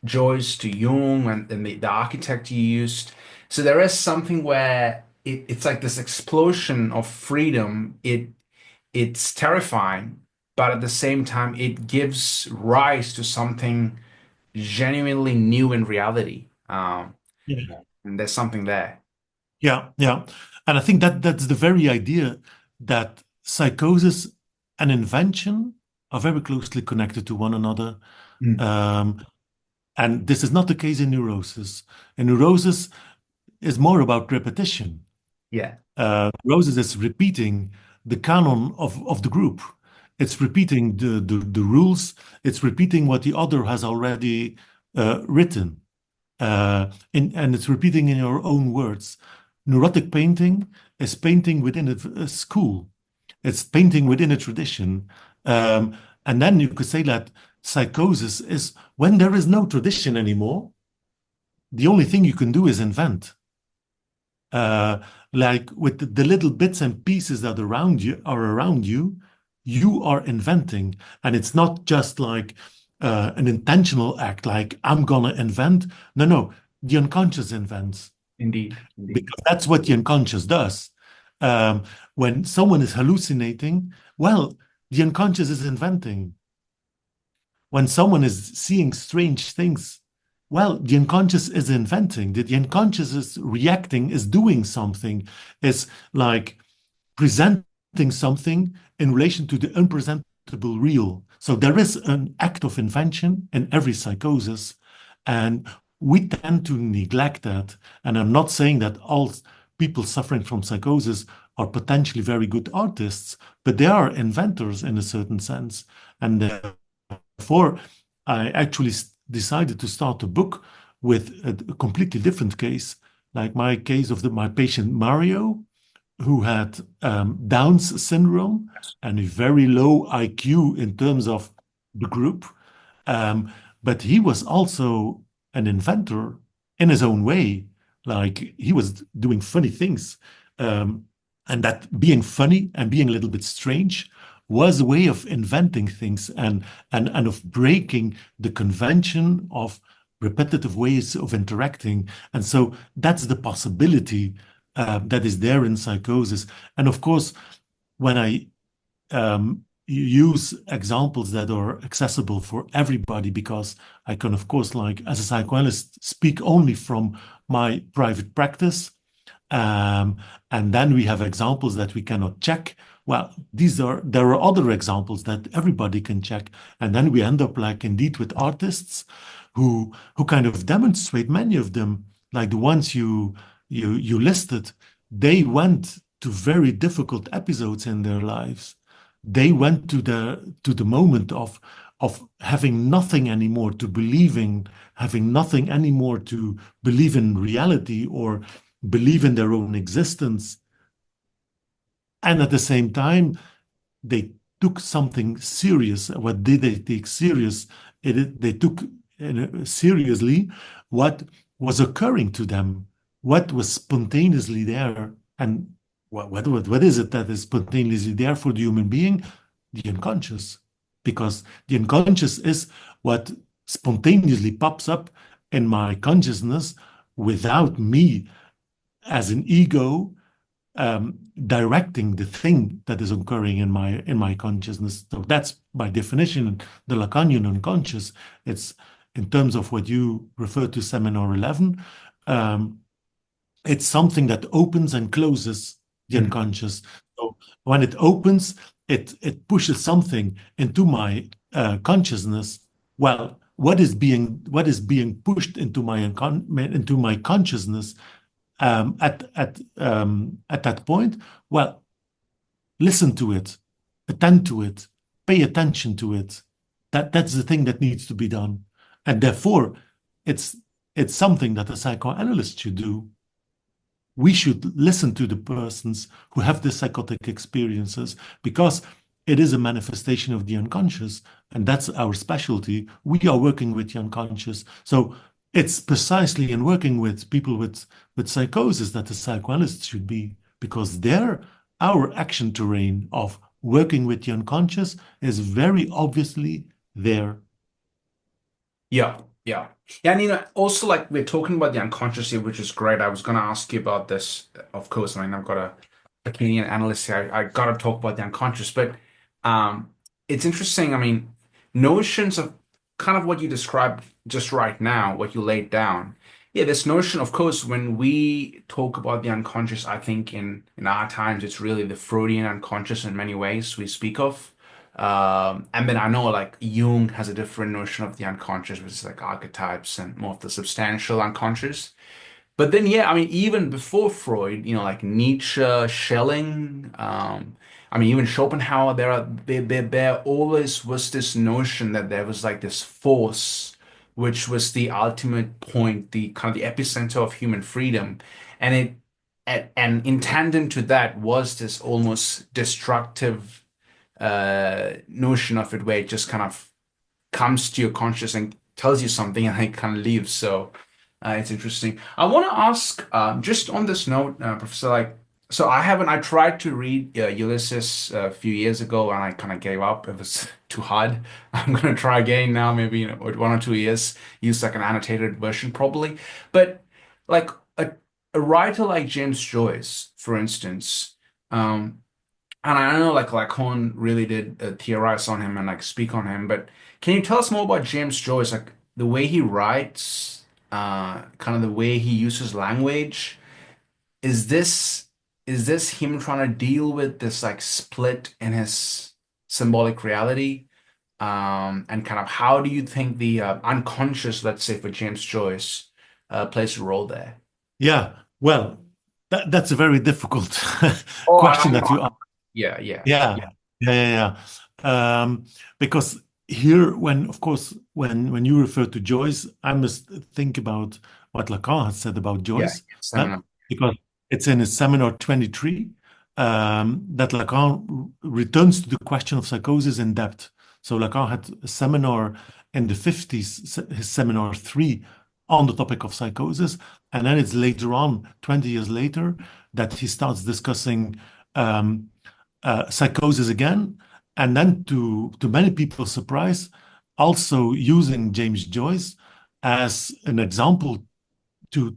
Joyce to Jung and the architect you used. So there is something where it's like this explosion of freedom. It's terrifying, but at the same time, it gives rise to something genuinely new in reality. Yeah. And there's something there. Yeah, yeah. And I think that that's the very idea that psychosis and invention are very closely connected to one another. Mm. Um, and this is not the case in neurosis. In neurosis is more about repetition. Yeah, Neurosis is repeating the canon of the group. It's repeating the rules. It's repeating what the other has already written. And it's repeating in your own words. Neurotic painting is painting within a school. It's painting within a tradition. And then you could say that psychosis is when there is no tradition anymore, the only thing you can do is invent. Like with the little bits and pieces that are around you, you are inventing. And it's not just like an intentional act, like I'm gonna invent. No, no, the unconscious invents indeed, indeed. because that's what the unconscious does. Um, when someone is hallucinating, well, the unconscious is inventing. When someone is seeing strange things, well, the unconscious is inventing. The unconscious is reacting, is doing something, is like presenting something in relation to the unpresentable real. So there is an act of invention in every psychosis, and we tend to neglect that. And I'm not saying that all people suffering from psychosis are potentially very good artists, but they are inventors in a certain sense. And therefore, I actually decided to start a book with a completely different case, like my case of my patient Mario, who had Down's syndrome and a very low IQ in terms of the group. But he was also an inventor in his own way. Like he was doing funny things. And that being funny and being a little bit strange was a way of inventing things and of breaking the convention of repetitive ways of interacting. And so that's the possibility that is there in psychosis. And of course, when I use examples that are accessible for everybody, because I can, of course, like as a psychoanalyst, speak only from my private practice. And then we have examples that we cannot check. Well, there are other examples that everybody can check. And then we end up like indeed with artists who kind of demonstrate, many of them, like the ones you listed, they went to very difficult episodes in their lives. They went to the moment of having nothing anymore to believe in, having nothing anymore to believe in reality or believe in their own existence. And at the same time, they took something serious. What did they take serious? They took seriously what was occurring to them, what was spontaneously there. And what is it that is spontaneously there for the human being? The unconscious. Because the unconscious is what spontaneously pops up in my consciousness without me as an ego directing the thing that is occurring in my consciousness. So that's by definition the Lacanian unconscious. It's in terms of what you refer to seminar 11. It's something that opens and closes the unconscious. So when it opens, it pushes something into my consciousness. Well, what is being pushed into my consciousness at that point? Well, listen to it, attend to it, pay attention to it. That's the thing that needs to be done, and therefore, it's something that a psychoanalyst should do. We should listen to the persons who have the psychotic experiences, because it is a manifestation of the unconscious, and that's our specialty. We are working with the unconscious. So it's precisely in working with people with psychosis that the psychoanalyst should be, because there, our action terrain of working with the unconscious is very obviously there. Yeah, yeah. Yeah, and also like we're talking about the unconscious here, which is great. I was gonna ask you about this, of course. I mean, I've got a Lacanian analyst here. I gotta talk about the unconscious, but um it's interesting. I mean, notions of kind of what you described just right now, what you laid down. Yeah, this notion, of course, when we talk about the unconscious, I think in our times it's really the Freudian unconscious in many ways we speak of. And then I know like Jung has a different notion of the unconscious, which is like archetypes and more of the substantial unconscious. But then, yeah, I mean, even before Freud, like Nietzsche, Schelling, I mean, even Schopenhauer, there always was this notion that there was like this force, which was the ultimate point, the kind of the epicenter of human freedom, and and in tandem to that was this almost destructive notion of it, where it just kind of comes to your conscious and tells you something, and it kind of leaves. So. It's interesting. I want to ask, just on this note, Professor, like, so I tried to read Ulysses a few years ago and I kind of gave up. It was too hard. I'm going to try again now, maybe in 1 or 2 years, use like an annotated version probably. But like a writer like James Joyce, for instance, and I know like Lacan really did theorize on him and like speak on him, but can you tell us more about James Joyce, like the way he writes, kind of the way he uses language? Is this him trying to deal with this like split in his symbolic reality? And kind of how do you think the unconscious, let's say for James Joyce, plays a role there? Yeah, well, that's a very difficult Oh, question that you ask. yeah, yeah, Yeah, yeah, yeah, yeah. Because here, of course, when you refer to Joyce, I must think about what Lacan has said about yeah. Joyce, Seminar. because it's in his seminar 23 that Lacan returns to the question of psychosis in depth. So Lacan had a seminar in the 50s, his seminar 3, on the topic of psychosis, and then it's later on, 20 years later, that he starts discussing um, psychosis again, and then to many people's surprise, also using James Joyce as an example to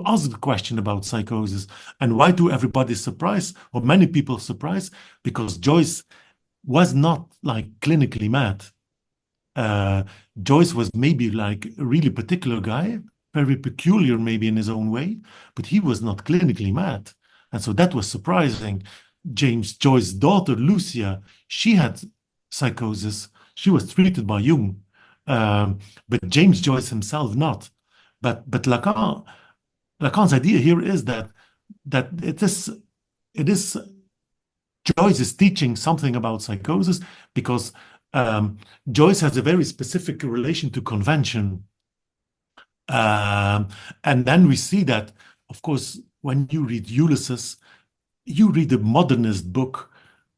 ask the question about psychosis. And why do everybody surprise, or many people surprise? Because Joyce was not like clinically mad. Joyce was maybe like a really particular guy, very peculiar maybe in his own way, but he was not clinically mad. And so that was surprising. James Joyce's daughter, Lucia, she had psychosis. She was treated by Jung, but James Joyce himself not. But Lacan's idea here is that it is Joyce is teaching something about psychosis because Joyce has a very specific relation to convention. And then we see that, of course, when you read Ulysses, you read a modernist book,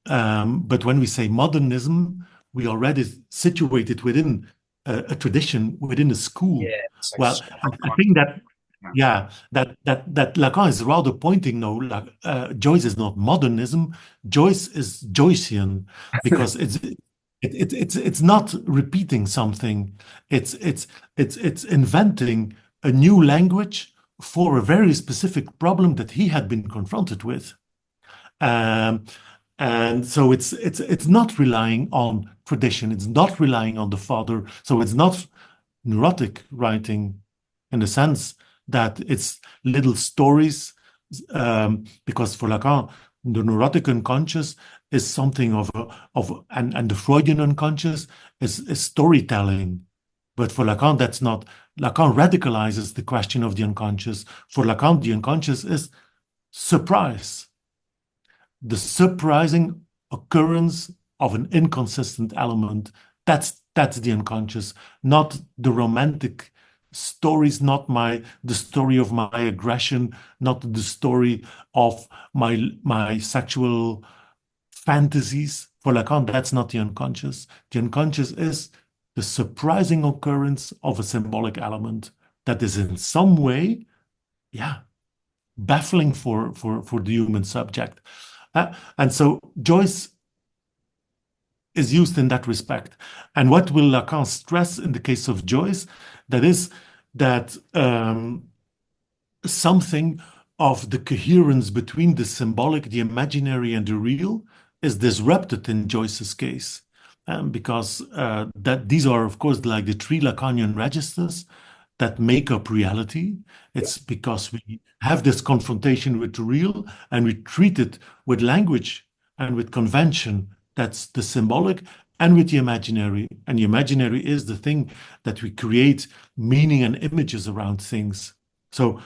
but when we say modernism, we already situated within a tradition, within a school. Yeah, it's like Well, so I think that, yeah. yeah, that Lacan is rather pointing, no, Joyce is not modernism, Joyce is Joycean, because it's not repeating something, it's inventing a new language for a very specific problem that he had been confronted with. Um, and so it's not relying on tradition. It's not relying on the father. So it's not neurotic writing in the sense that it's little stories. Because for Lacan, the neurotic unconscious is something and the Freudian unconscious is storytelling. But for Lacan, that's not. Lacan radicalizes the question of the unconscious. For Lacan, the unconscious is surprise, the surprising occurrence of an inconsistent element. That's the unconscious, not the romantic stories, not the story of my aggression, not the story of my sexual fantasies. For Lacan, that's not the unconscious. The unconscious is the surprising occurrence of a symbolic element that is in some way, yeah, baffling for the human subject. And so Joyce is used in that respect. And what will Lacan stress in the case of Joyce? That is that something of the coherence between the symbolic, the imaginary, and the real is disrupted in Joyce's case. Because that these are, of course, like the three Lacanian registers that make up reality. It's because we have this confrontation with the real and we treat it with language and with convention. That's the symbolic, and with the imaginary. And the imaginary is the thing that we create meaning and images around things. So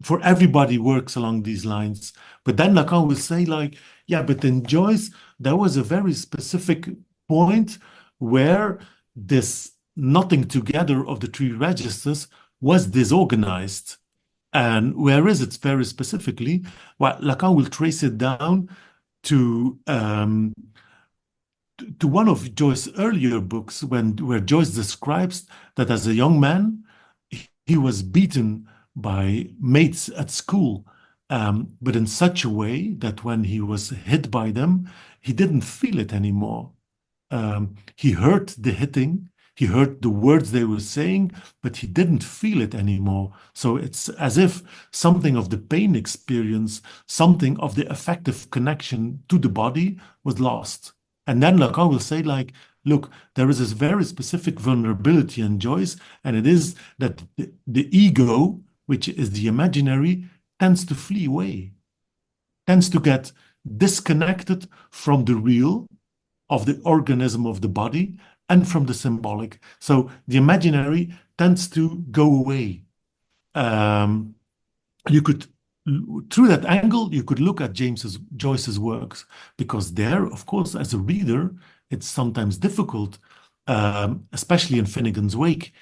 for everybody works along these lines. But then Lacan will say, like, yeah, but in Joyce, there was a very specific point where this knotting together of the three registers was disorganized. And where is it very specifically? Well, Lacan will trace it down to one of Joyce's earlier books, where Joyce describes that as a young man, he was beaten by mates at school, but in such a way that when he was hit by them, he didn't feel it anymore. He heard the hitting, he heard the words they were saying, but he didn't feel it anymore. So it's as if something of the pain experience, something of the affective connection to the body was lost. And then Lacan will say, like, look, there is this very specific vulnerability in Joyce, and it is that the ego, which is the imaginary, tends to flee away, tends to get disconnected from the real, of the organism of the body, and from the symbolic. So the imaginary tends to go away. You could, through that angle, you could look at Joyce's works, because there, of course, as a reader, it's sometimes difficult, especially in Finnegan's Wake,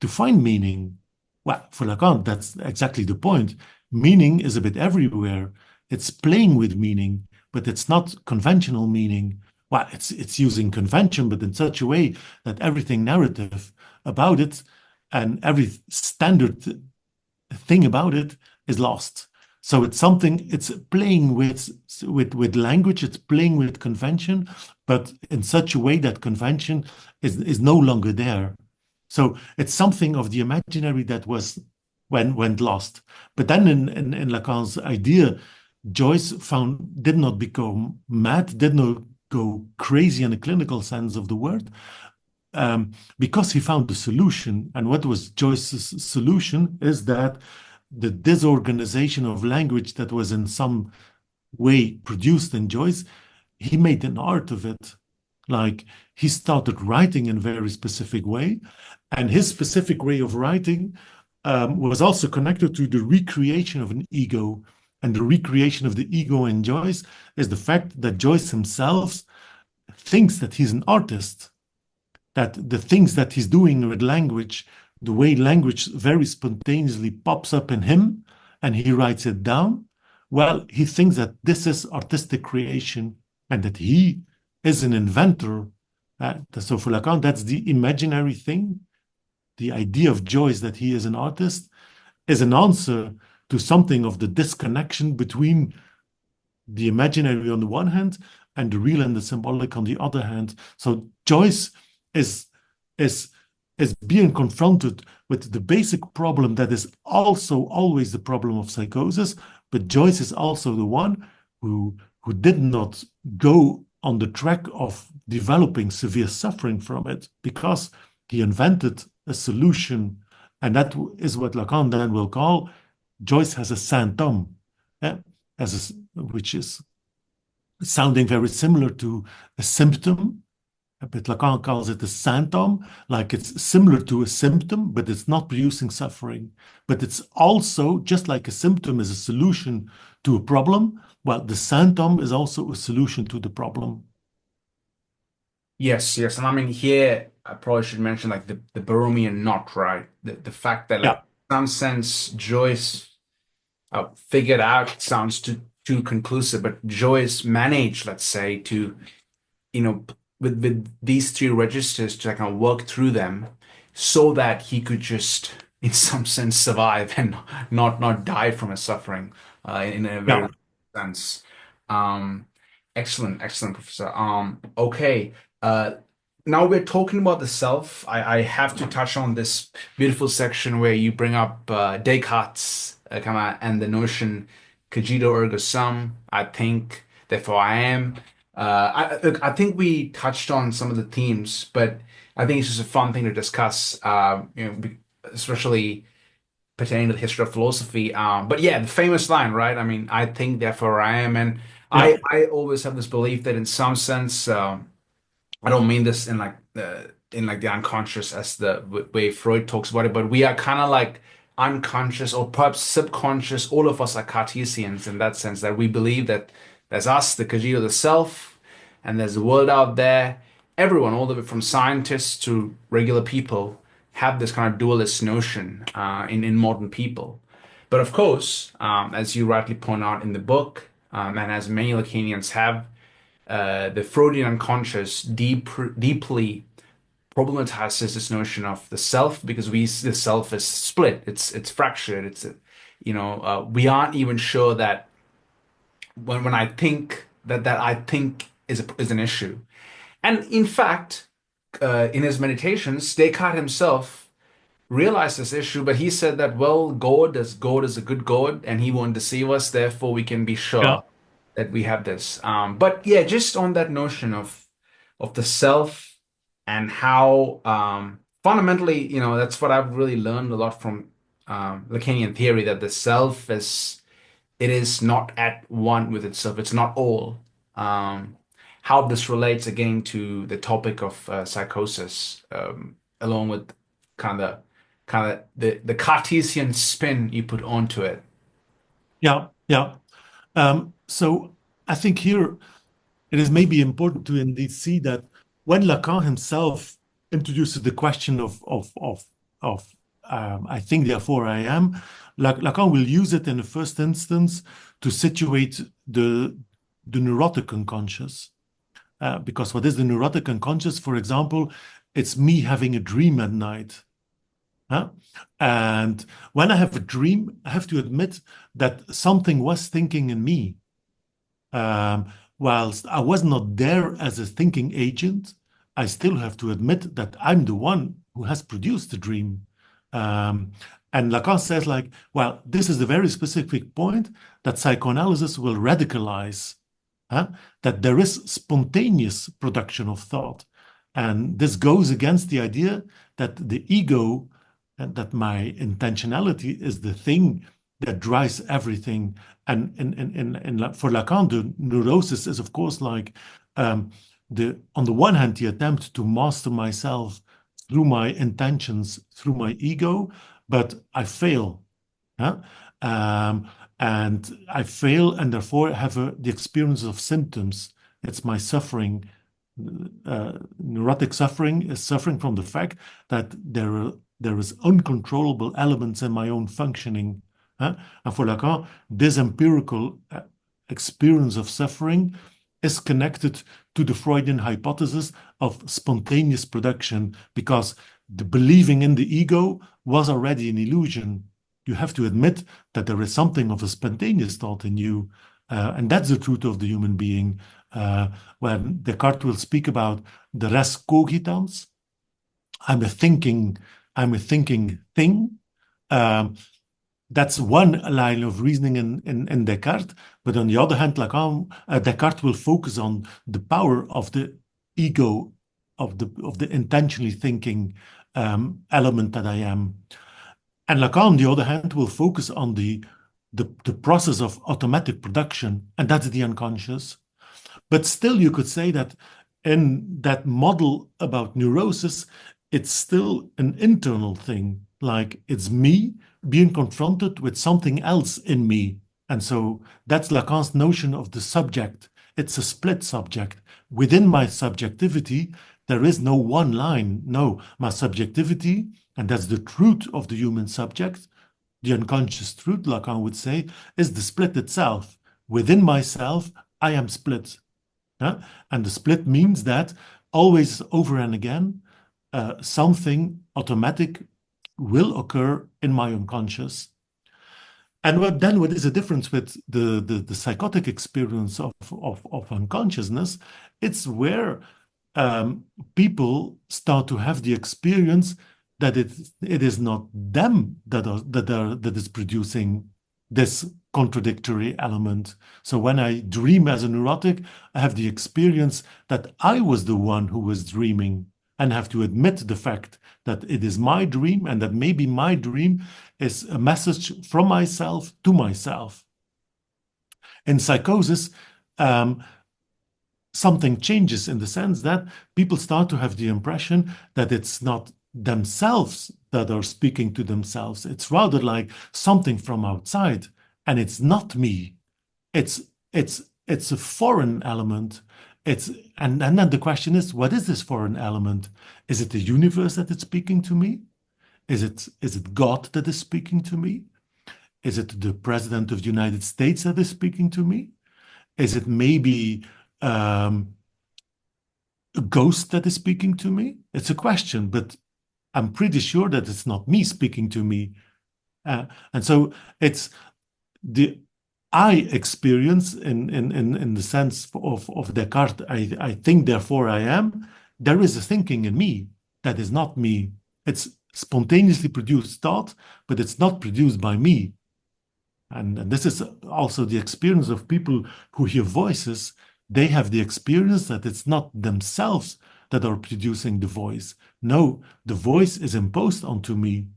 to find meaning. Well, for Lacan, that's exactly the point. Meaning is a bit everywhere. It's playing with meaning, but it's not conventional meaning. Well, it's using convention, but in such a way that everything narrative about it and every standard thing about it is lost. So it's something, it's playing with language, it's playing with convention, but in such a way that convention is no longer there. So it's something of the imaginary that went lost. But then in Lacan's idea, Joyce did not become mad, did not go crazy in a clinical sense of the word, because he found the solution. And what was Joyce's solution is that the disorganization of language that was in some way produced in Joyce, he made an art of it. Like, he started writing in a very specific way, and his specific way of writing was also connected to the recreation of an ego. And the recreation of the ego in Joyce is the fact that Joyce himself thinks that he's an artist, that the things that he's doing with language, the way language very spontaneously pops up in him and he writes it down, well, he thinks that this is artistic creation and that he is an inventor. So for Lacan, that's the imaginary thing. The idea of Joyce that he is an artist is an answer to something of the disconnection between the imaginary on the one hand and the real and the symbolic on the other hand. So Joyce is being confronted with the basic problem that is also always the problem of psychosis, but Joyce is also the one who did not go on the track of developing severe suffering from it, because he invented a solution, and that is what Lacan then will call Joyce has a santom, which is sounding very similar to a symptom, but Lacan calls it a santom, like it's similar to a symptom, but it's not producing suffering. But it's also, just like a symptom is a solution to a problem, well, the santom is also a solution to the problem. Yes, yes. And I mean, here, I probably should mention like the Borromean knot, right? The fact that, like, Yeah. in some sense, Joyce figured out, sounds to too conclusive, but Joyce managed, let's say, to, with these three registers to kind of work through them so that he could just, in some sense, survive and not die from his suffering, in a Yeah. very sense. Um, excellent, Professor. Okay. Now we're talking about the self. I have to touch on this beautiful section where you bring up Descartes, and the notion cogito ergo sum. I think, therefore I am. Look, I think we touched on some of the themes, but I think it's just a fun thing to discuss, especially pertaining to the history of philosophy. But yeah, the famous line, right? I mean, I think, therefore I am, and Yeah. I always have this belief that in some sense, I don't mean this in like the unconscious as the way Freud talks about it, but we are kind of like unconscious or perhaps subconscious. All of us are Cartesians in that sense, that we believe that there's us, the cogito, the self, and there's the world out there. Everyone, all the way from scientists to regular people, have this kind of dualist notion in modern people. But of course, as you rightly point out in the book, and as many Lacanians have, the Freudian unconscious deeply problematizes this notion of the self, because the self is split, it's fractured, we aren't even sure that when I think that I think is an issue. And in fact, in his meditations, Descartes himself realized this issue, but he said that, well, God is a good God and he won't deceive us, therefore we can be Yeah. sure that we have this. But yeah, just on that notion of the self and how fundamentally, that's what I've really learned a lot from Lacanian theory, that the self is not at one with itself. It's not all. How this relates again to the topic of psychosis, along with the Cartesian spin you put onto it. Yeah. Yeah. So I think here it is maybe important to indeed see that when Lacan himself introduces the question of I think, therefore I am, Lacan will use it in the first instance to situate the neurotic unconscious. Because what is the neurotic unconscious? For example, it's me having a dream at night. Huh? And when I have a dream, I have to admit that something was thinking in me. Whilst I was not there as a thinking agent, I still have to admit that I'm the one who has produced the dream. And Lacan says, like, well, this is a very specific point that psychoanalysis will radicalize, that there is spontaneous production of thought. And this goes against the idea that the ego, and that my intentionality is the thing that drives everything. And for Lacan, the neurosis is, of course, like on the one hand, the attempt to master myself through my intentions, through my ego, but I fail. And I fail, and therefore have the experience of symptoms. It's my suffering. Neurotic suffering is suffering from the fact that there is uncontrollable elements in my own functioning. And for Lacan, this empirical experience of suffering is connected to the Freudian hypothesis of spontaneous production, because the believing in the ego was already an illusion. You have to admit that there is something of a spontaneous thought in you. And that's the truth of the human being. When Descartes will speak about the res cogitans, I'm a thinking thing. That's one line of reasoning in Descartes. But on the other hand, Lacan, Descartes will focus on the power of the ego, of the intentionally thinking element that I am. And Lacan, on the other hand, will focus on the process of automatic production, and that's the unconscious. But still, you could say that in that model about neurosis, it's still an internal thing. Like, it's me being confronted with something else in me. And so that's Lacan's notion of the subject. It's a split subject. Within my subjectivity, there is no one line. No, my subjectivity, and that's the truth of the human subject, the unconscious truth, Lacan would say, is the split itself. within myself, I am split. And the split means that always over and again, something automatic will occur in my unconscious. And what is the difference with the psychotic experience of unconsciousness? It's where people start to have the experience that it is not them that is producing this contradictory element. So when I dream as a neurotic, I have the experience that I was the one who was dreaming, and have to admit the fact that it is my dream, and that maybe my dream is a message from myself to myself. In psychosis, something changes in the sense that people start to have the impression that it's not themselves that are speaking to themselves. It's rather like something from outside, and it's not me. It's a foreign element. And then the question is, what is this foreign element? Is it the universe that is speaking to me? Is it God that is speaking to me? Is it the President of the United States that is speaking to me? Is it maybe a ghost that is speaking to me? It's a question, but I'm pretty sure that it's not me speaking to me. And so it's the I experience in the sense of Descartes, I think, therefore I am. There is a thinking in me that is not me. It's spontaneously produced thought, but it's not produced by me. And this is also the experience of people who hear voices. They have the experience that it's not themselves that are producing the voice. No, the voice is imposed onto me,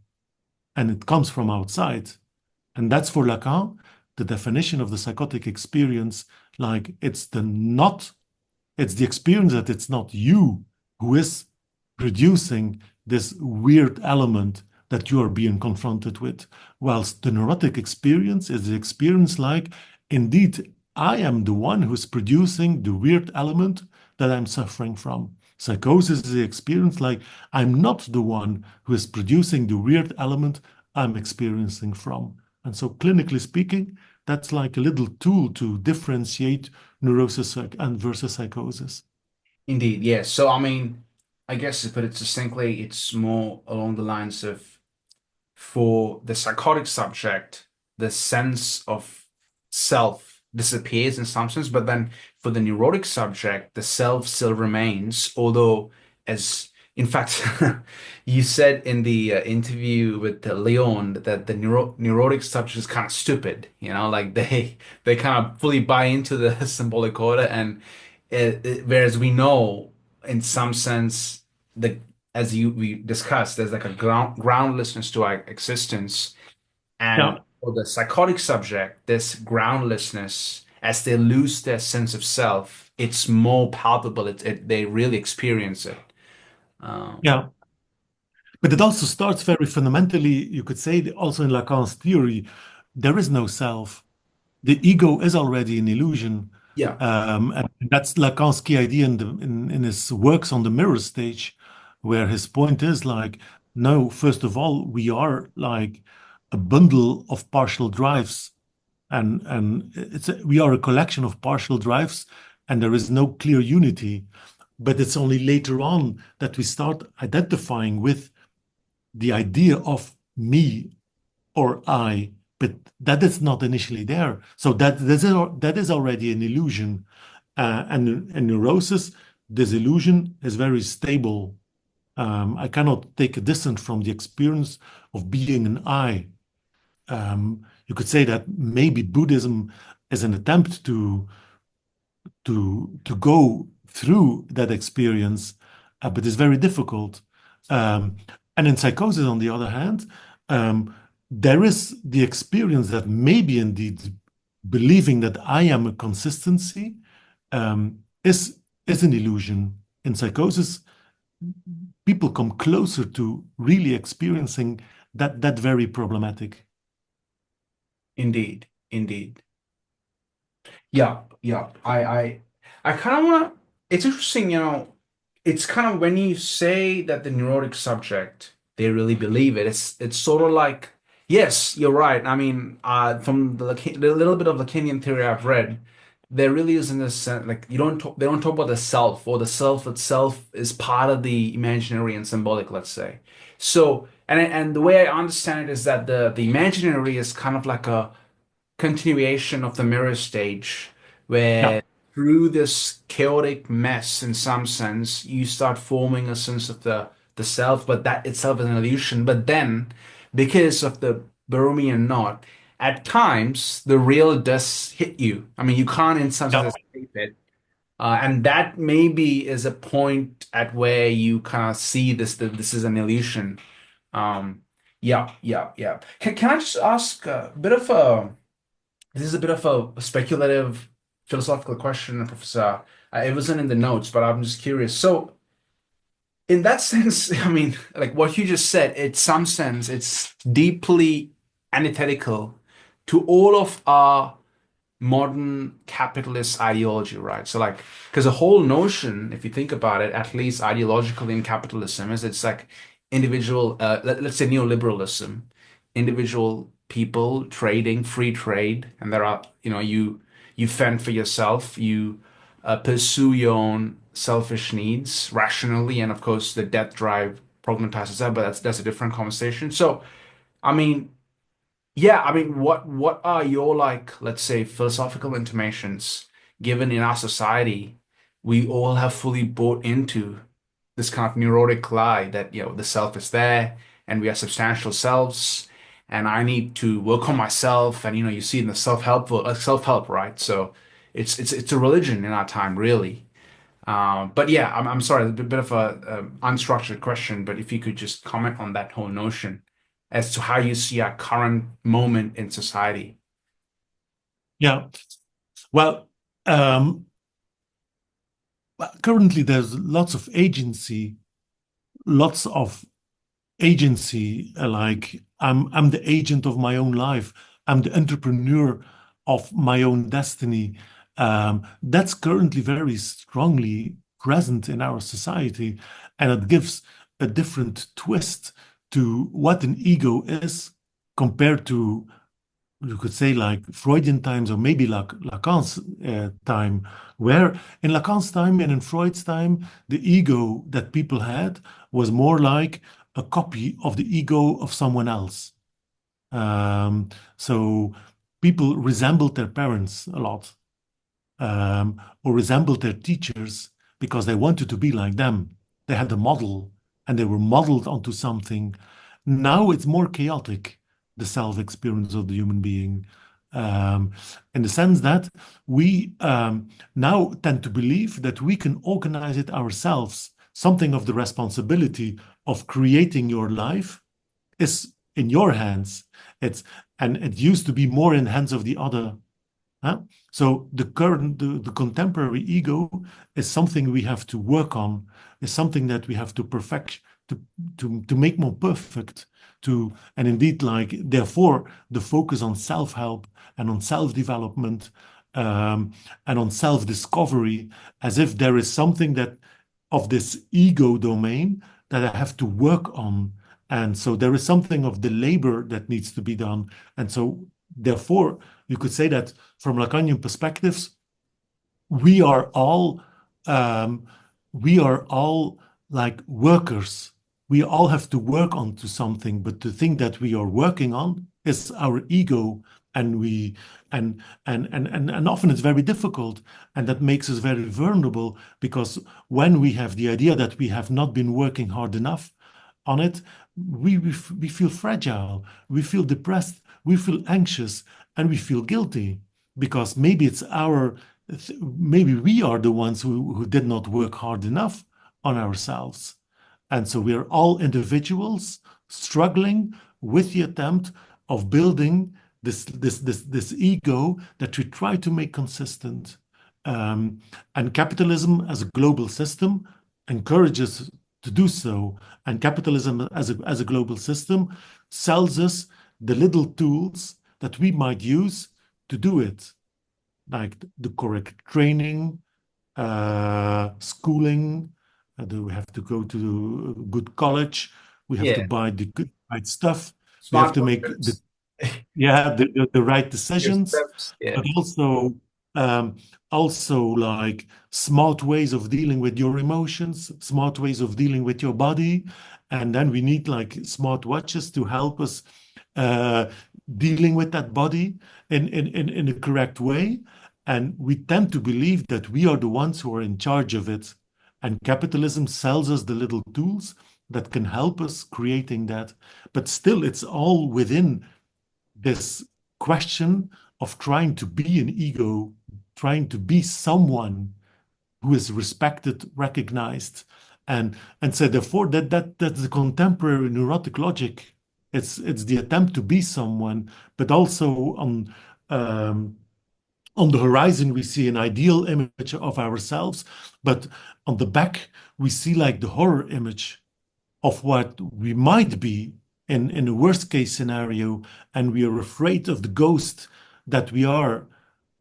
and it comes from outside. And that's, for Lacan, the definition of the psychotic experience. Like, it's the experience that it's not you who is producing this weird element that you are being confronted with. Whilst the neurotic experience is the experience like, indeed, I am the one who's producing the weird element that I'm suffering from. Psychosis is the experience like, I'm not the one who is producing the weird element I'm experiencing from. And so, clinically speaking, that's like a little tool to differentiate neurosis and versus psychosis. Indeed, yes. So, I mean, I guess to put it succinctly, it's more along the lines of, for the psychotic subject, the sense of self disappears in some sense, but then for the neurotic subject, the self still remains, although, as in fact, you said in the interview with Leon that the neurotic subject is kind of stupid, like they kind of fully buy into the symbolic order, and whereas we know, in some sense, as we discussed, there's like a groundlessness to our existence, and Yeah. for the psychotic subject, this groundlessness, as they lose their sense of self, it's more palpable. They really experience it. Um, Yeah. But it also starts very fundamentally, you could say, also in Lacan's theory, there is no self. The ego is already an illusion. yeah, And that's Lacan's key idea in his works on the mirror stage, where his point is like, no, first of all, we are like a bundle of partial drives, and we are a collection of partial drives, and there is no clear unity. But it's only later on that we start identifying with the idea of me or I, but that is not initially there. So that is already an illusion. And in neurosis, this illusion is very stable. I cannot take a distance from the experience of being an I. You could say that maybe Buddhism is an attempt to go through that experience, but it's very difficult. And in psychosis, on the other hand, there is the experience that maybe indeed believing that I am a consistency is an illusion. In psychosis, people come closer to really experiencing that very problematic. indeed, indeed. Yeah, yeah. I kind of want to. It's interesting, It's kind of when you say that the neurotic subject, they really believe it. It's sort of like Yes, you're right. I mean, from the little bit of Lacanian theory I've read, there really isn't a sense like they don't talk about the self, or the self itself is part of the imaginary and symbolic, let's say. So, and the way I understand it is that the imaginary is kind of like a continuation of the mirror stage, Yeah, where through this chaotic mess, in some sense, you start forming a sense of the self, but that itself is an illusion. But then, because of the Borromean knot, at times the real does hit you. I mean, you can't, in some yeah, sense, escape it. And that maybe is a point at where you kind of see this that this is an illusion. Um, yeah, yeah, yeah. Can I just ask a bit of a this is a bit of a speculative philosophical question, Professor. It wasn't in the notes, but I'm just curious. So, in that sense, I mean, like what you just said, in some sense, it's deeply antithetical to all of our modern capitalist ideology, right? So, like, because the whole notion, if you think about it, at least ideologically in capitalism, is it's like individual, let's say neoliberalism, individual people trading, free trade, and there are, you fend for yourself, you pursue your own selfish needs rationally, and of course, the death drive problematizes that, but that's a different conversation. So, I mean, yeah, I mean, what are your, like, let's say, philosophical intimations, given in our society, we all have fully bought into this kind of neurotic lie that, the self is there and we are substantial selves, and I need to work on myself, and you see in the self-help, right? So it's a religion in our time, really. But yeah, I'm sorry, a bit of a unstructured question, but if you could just comment on that whole notion as to how you see our current moment in society. yeah. Well, um, currently there's lots of agency. Like I'm the agent of my own life. I'm the entrepreneur of my own destiny. That's currently very strongly present in our society, and it gives a different twist to what an ego is compared to, you could say, like Freudian times, or maybe like Lacan's time, where in Lacan's time and in Freud's time, the ego that people had was more like a copy of the ego of someone else. So people resembled their parents a lot, or resembled their teachers because they wanted to be like them. They had a model and they were modeled onto something. Now it's more chaotic, the self experience of the human being, in the sense that we now tend to believe that we can organize it ourselves. Something of the responsibility of creating your life is in your hands. It's and it used to be more in the hands of the other. Huh? So the contemporary ego is something we have to work on, is something that we have to perfect, to to make more perfect, and indeed, like, therefore the focus on self-help and on self-development, and on self-discovery, as if there is something that of this ego domain that I have to work on. And so there is something of the labor that needs to be done. And so therefore, you could say that from Lacanian perspectives, we are all um, we are all like workers. We all have to work on to something, but the thing that we are working on is our ego, and we and often it's very difficult, and that makes us very vulnerable, because when we have the idea that we have not been working hard enough on it, we feel fragile, we feel depressed, we feel anxious, and we feel guilty, because maybe it's maybe we are the ones who did not work hard enough on ourselves. And so we are all individuals struggling with the attempt of building this ego that we try to make consistent. And capitalism as a global system encourages to do so. And capitalism as a global system sells us the little tools that we might use to do it, like the correct training, schooling. Do we have to go to a good college? We have to Yeah. buy the good right stuff. We have Smart to make workers. the right Your decisions, steps. Yeah. but um, also like smart ways of dealing with your emotions, smart ways of dealing with your body, and then we need like smart watches to help us uh, dealing with that body in a correct way. And we tend to believe that we are the ones who are in charge of it. And capitalism sells us the little tools that can help us creating that. But still, it's all within this question of trying to be an ego, trying to be someone who is respected, recognized, and so therefore that's the contemporary neurotic logic. It's the attempt to be someone, but also um, on the horizon we see an ideal image of ourselves, but on the back we see like the horror image of what we might be in a worst case scenario, and we are afraid of the ghost that we are,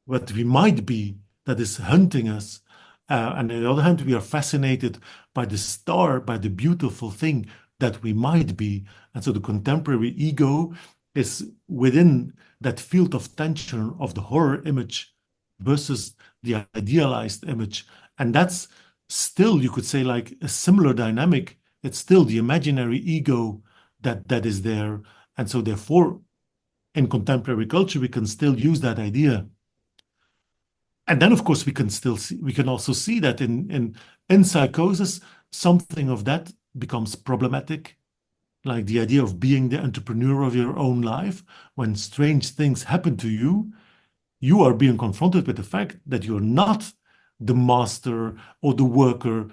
what we might be, that is hunting us. And on the other hand, we are fascinated by the star, by the beautiful thing that we might be. And so the contemporary ego is within that field of tension of the horror image versus the idealized image. And that's still, you could say, like a similar dynamic. It's still the imaginary ego that is there. And so therefore, in contemporary culture, we can still use that idea. And then, of course, we can also see that in psychosis, something of that becomes problematic, like the idea of being the entrepreneur of your own life. When strange things happen to you, you are being confronted with the fact that you're not the master or the worker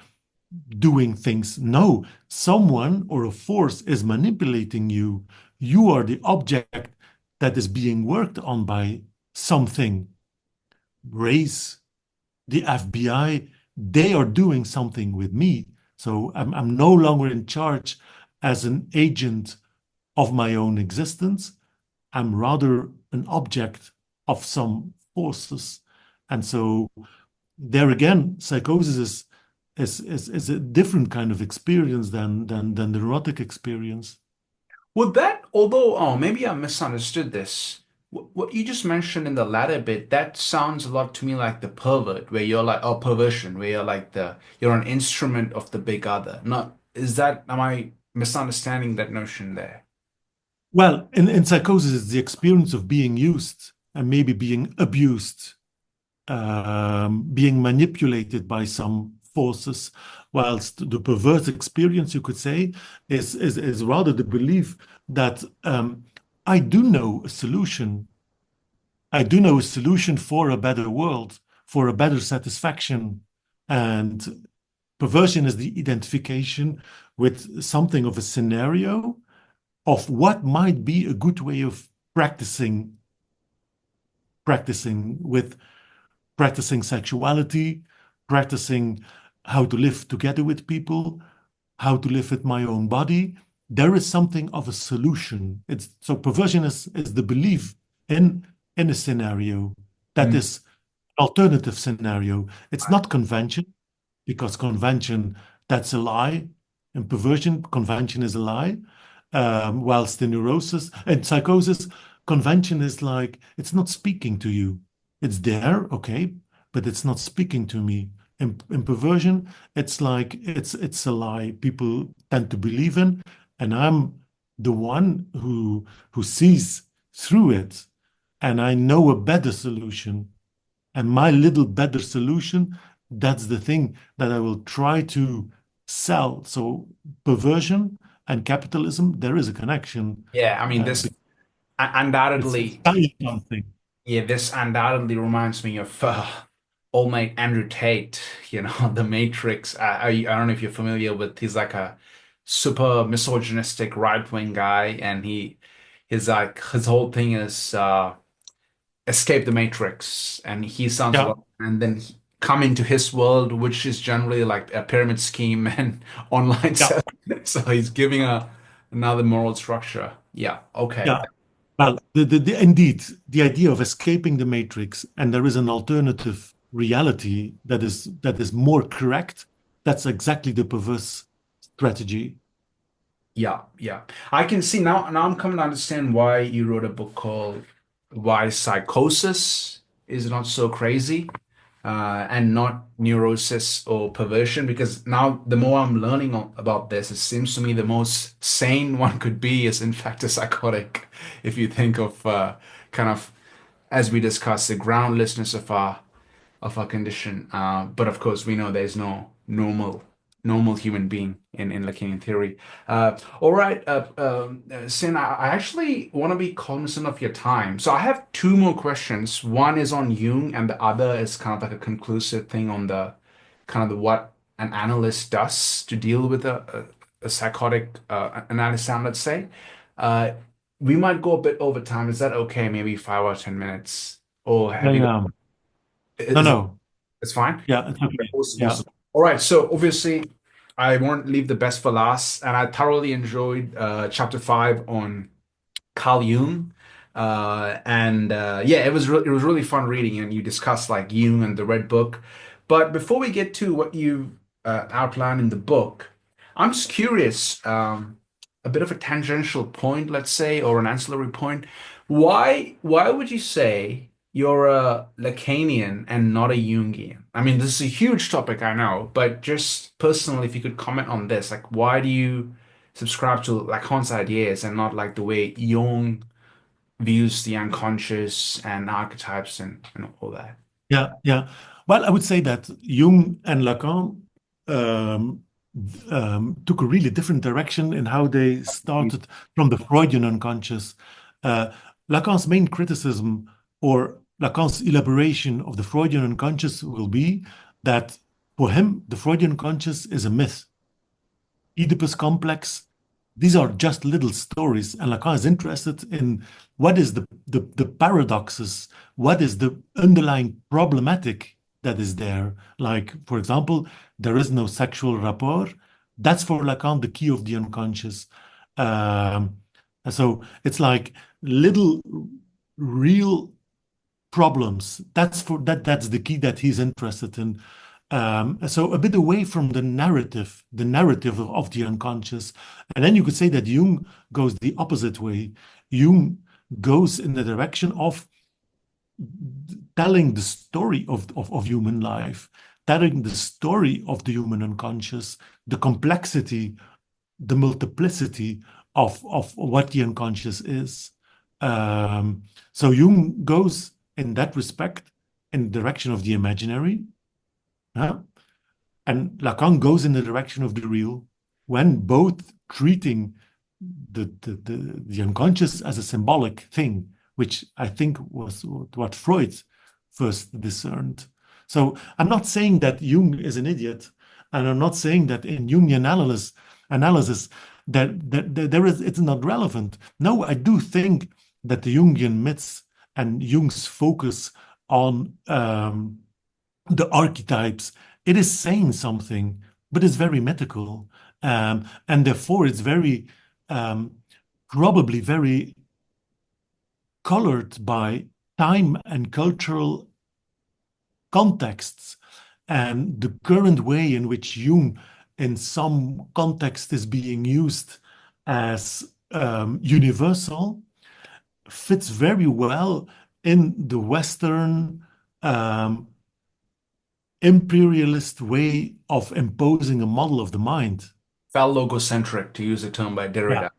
doing things. No, someone or a force is manipulating you. You are the object that is being worked on by something. Race, the FBI, they are doing something with me. So I'm no longer in charge as an agent of my own existence. I'm rather an object of some forces. And so there again, psychosis is a different kind of experience than the neurotic experience. Would that, although, oh, maybe I misunderstood this. What you just mentioned in the latter bit, that sounds a lot to me like the pervert, where you're like, or perversion, where you're an instrument of the big other. Not, am I misunderstanding that notion there? Well, in psychosis, it's the experience of being used and maybe being abused, being manipulated by some forces, whilst the perverse experience, you could say, is rather the belief that I do know a solution. I do know a solution for a better world, for a better satisfaction. And perversion is the identification with something of a scenario of what might be a good way of practicing with practicing sexuality, practicing how to live together with people, how to live with my own body. There is something of a solution. It's so perversion is the belief in a scenario that Mm. is alternative scenario. It's not convention, because convention, that's a lie. In perversion, convention is a lie. Whilst in neurosis and psychosis, convention is like, it's not speaking to you. It's there, okay, but it's not speaking to me. In perversion, it's like it's a lie people tend to believe in, and I'm the one who sees through it, and I know a better solution. And my little better solution, that's the thing that I will try to sell. So perversion and capitalism, there is a connection. Yeah, I mean, Because it's undoubtedly, selling something. yeah, this undoubtedly reminds me of old mate Andrew Tate, The Matrix. I don't know if you're familiar with, he's like a super misogynistic right-wing guy, and his like his whole thing is escape the Matrix, and he sounds a Yeah, lot, and then come into his world, which is generally like a pyramid scheme and online yeah, selling. So he's giving another moral structure. Yeah, okay. yeah. Well, indeed, the idea of escaping the matrix, and there is an alternative reality that is more correct. That's exactly the perverse strategy. Yeah, yeah. I can see now. Now I'm coming to understand why you wrote a book called "Why Psychosis is Not So Crazy," and not neurosis or perversion. Because now, the more I'm learning about this, it seems to me the most sane one could be is, in fact, a psychotic. If you think of kind of, as we discussed, the groundlessness of our condition. But of course, we know there's no normal human being in Lacanian theory. All right, Sin, I actually want to be cognizant of your time. So I have two more questions. One is on Jung, and the other is kind of like a conclusive thing on the kind of the what an analyst does to deal with a psychotic analysis, let's say. Uh, we might go a bit over time. Is that okay? Maybe 5 or 10 minutes? Or Yeah, have you got, yeah. No, is no. it's fine? Yeah, it's Okay, okay. awesome, Yeah. awesome. All right, so obviously, I won't leave the best for last, and I thoroughly enjoyed chapter 5 on Carl Jung. And yeah, it was really fun reading, and you discussed like Jung and the Red Book. But before we get to what you outlined in the book, I'm just curious, a bit of a tangential point, let's say, or an ancillary point. Why would you say you're a Lacanian and not a Jungian? I mean, this is a huge topic, I know, but just personally, if you could comment on this, like, why do you subscribe to Lacan's ideas and not like the way Jung views the unconscious and archetypes and all that? Yeah, yeah. Well, I would say that Jung and Lacan um, took a really different direction in how they started from the Freudian unconscious. Uh, Lacan's main criticism or Lacan's elaboration of the Freudian unconscious will be that for him, the Freudian unconscious is a myth. Oedipus complex, these are just little stories. And Lacan is interested in what is the paradoxes, what is the underlying problematic that is there. Like, for example, there is no sexual rapport. That's for Lacan the key of the unconscious. Um, and so it's like little real problems. That's the key that he's interested in. So a bit away from the narrative of the unconscious. And then you could say that Jung goes the opposite way. Jung goes in the direction of telling the story of human life, telling the story of the human unconscious, the complexity, the multiplicity of what the unconscious is. So Jung goes in that respect in the direction of the imaginary, huh? And Lacan goes in the direction of the real, when both treating the unconscious as a symbolic thing, which I think was what Freud first discerned. So I'm not saying that Jung is an idiot, and I'm not saying that in Jungian analysis that there is it's not relevant. No, I do think that the Jungian myths and Jung's focus on the archetypes, it is saying something, but it's very mythical. And therefore, it's very, probably very colored by time and cultural contexts. And the current way in which Jung, in some context, is being used as universal fits very well in the Western imperialist way of imposing a model of the mind. Phallogocentric, to use a term by Yeah, Derrida,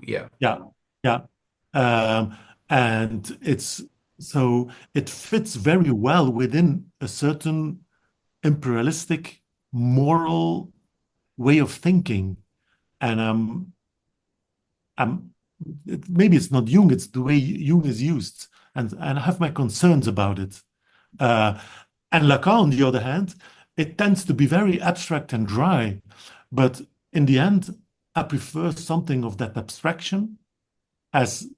Yeah. yeah, yeah. Um, and it's so it fits very well within a certain imperialistic moral way of thinking. And I'm maybe it's not Jung, it's the way Jung is used. And I have my concerns about it. Uh, and Lacan, on the other hand, it tends to be very abstract and dry. But in the end, I prefer something of that abstraction as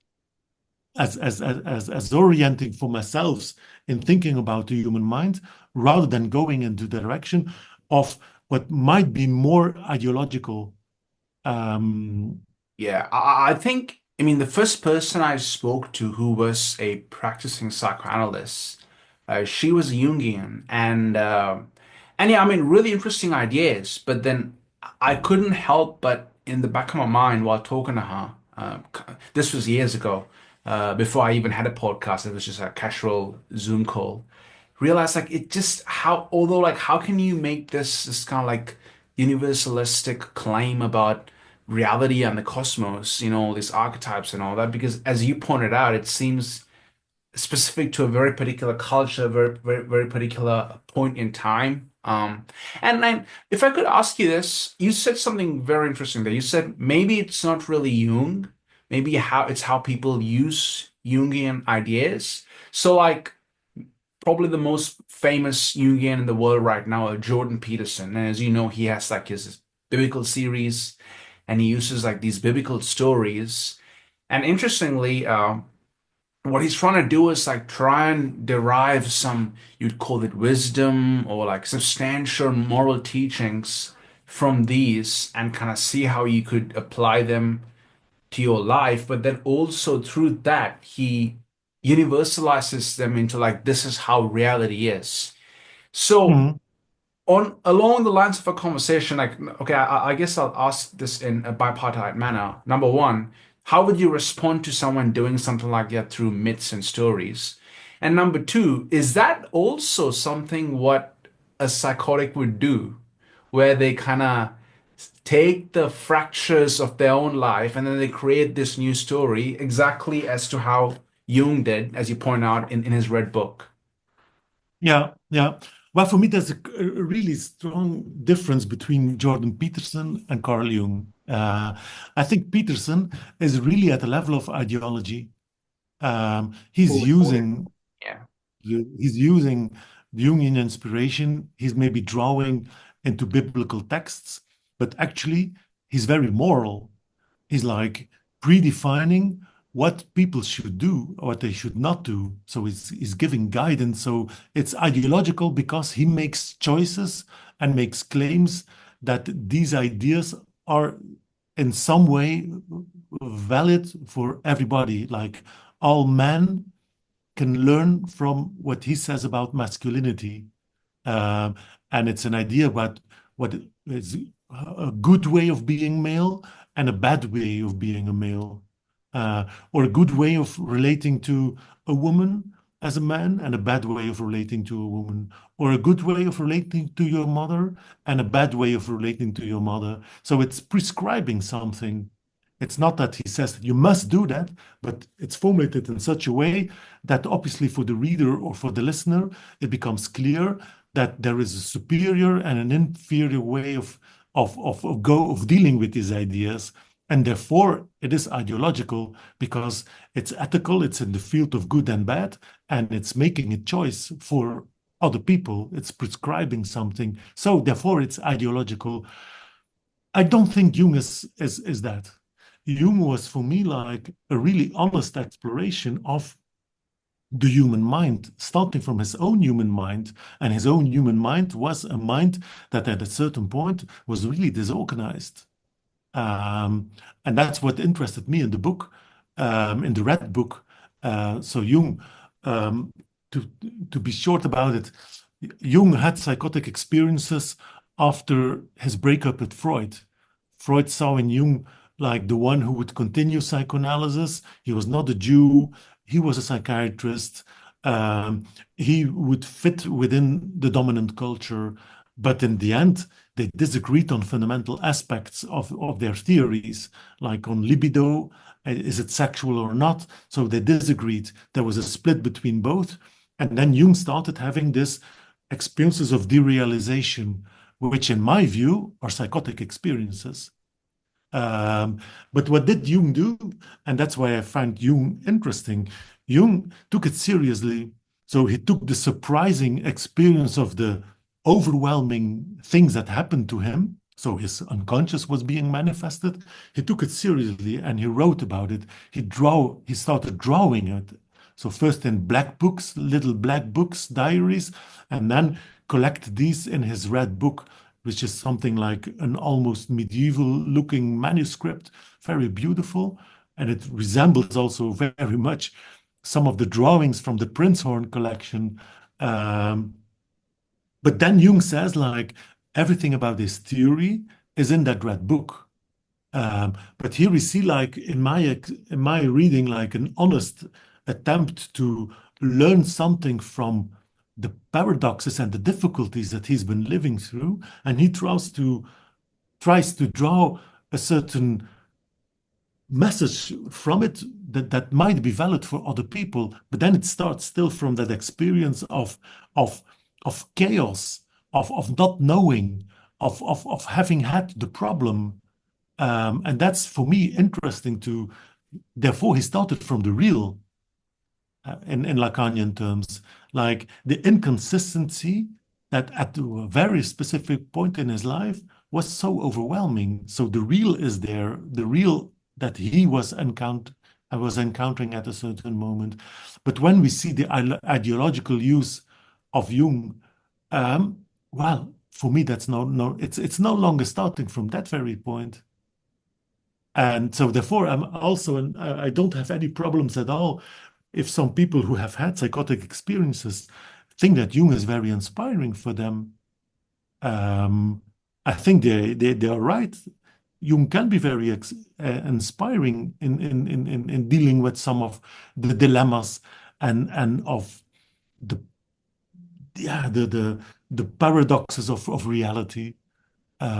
as orienting for myself in thinking about the human mind, rather than going into the direction of what might be more ideological. Um, Yeah, I think, I mean, the first person I spoke to who was a practicing psychoanalyst, she was Jungian, and yeah, I mean, really interesting ideas. But then I couldn't help but in the back of my mind while talking to her. This was years ago, before I even had a podcast. It was just a casual Zoom call. Realized like it just how although like how can you make this kind of like universalistic claim about reality and the cosmos, these archetypes and all that? Because as you pointed out, it seems specific to a very particular culture, very particular point in time. And then if I could ask you this, you said something very interesting there. You said maybe it's not really Jung, maybe how people use Jungian ideas. So like probably the most famous Jungian in the world right now are Jordan Peterson. And as you know, he has like his biblical series and he uses like these biblical stories. And interestingly, what he's trying to do is like try and derive some, you'd call it wisdom or like substantial moral teachings from these and kind of see how you could apply them to your life. But then also through that, he universalizes them into like, this is how reality is. So Mhm. on along the lines of a conversation, like, okay, I guess I'll ask this in a bipartite manner. Number one, how would you respond to someone doing something like that through myths and stories? And number two, is that also something what a psychotic would do, where they kind of take the fractures of their own life and then they create this new story exactly as to how Jung did, as you point out in his Red Book? Yeah, yeah. Well, for me, there's a really strong difference between Jordan Peterson and Carl Jung. I think Peterson is really at the level of ideology. He's Fully. using Yeah. he's using Jungian inspiration. He's maybe drawing into biblical texts, but actually, he's very moral. He's like predefining what people should do, what they should not do. So he's giving guidance. So it's ideological because he makes choices and makes claims that these ideas are in some way valid for everybody. Like all men can learn from what he says about masculinity. Um, and it's an idea about what is a good way of being male and a bad way of being a male, or a good way of relating to a woman as a man and a bad way of relating to a woman, or a good way of relating to your mother and a bad way of relating to your mother. So it's prescribing something. It's not that he says you must do that, but it's formulated in such a way that obviously for the reader or for the listener, it becomes clear that there is a superior and an inferior way of dealing with these ideas. And therefore, it is ideological because it's ethical, it's in the field of good and bad, and it's making a choice for other people. It's prescribing something. So therefore, it's ideological. I don't think Jung is that. Jung was for me like a really honest exploration of the human mind, starting from his own human mind. And his own human mind was a mind that at a certain point was really disorganized. Um, and that's what interested me in the book, in the Red Book. So Jung, um, to, to be short about it, Jung had psychotic experiences after his breakup with Freud. Freud saw in Jung like the one who would continue psychoanalysis. He was not a Jew. He was a psychiatrist. He would fit within the dominant culture. But in the end, they disagreed on fundamental aspects of their theories, like on libido, is it sexual or not? So they disagreed. There was a split between both. And then Jung started having this experiences of derealization, which in my view are psychotic experiences. Um, but what did Jung do? And that's why I find Jung interesting. Jung took it seriously. So he took the surprising experience of the overwhelming things that happened to him. So his unconscious was being manifested. He took it seriously and he wrote about it. He started drawing it. So first in black books, little black books, diaries, and then collect these in his red book, which is something like an almost medieval looking manuscript, very beautiful. And it resembles also very much some of the drawings from the Prinzhorn collection. Um, but then Jung says, like, everything about his theory is in that red book. But here we see, like in my reading, like an honest attempt to learn something from the paradoxes and the difficulties that he's been living through, and he tries to draw a certain message from it that might be valid for other people, but then it starts still from that experience of of chaos, of not knowing, of having had the problem. And that's for me interesting to, therefore, he started from the real, in Lacanian terms, like the inconsistency that at a very specific point in his life was so overwhelming. So the real is there, the real that he was encountering at a certain moment. But when we see the ideological use of Jung, well, for me, that's it's no longer starting from that very point. And so therefore, I'm also, and I don't have any problems at all if some people who have had psychotic experiences think that Jung is very inspiring for them. I think they are right. Jung can be very inspiring in dealing with some of the dilemmas and of the the paradoxes of reality. But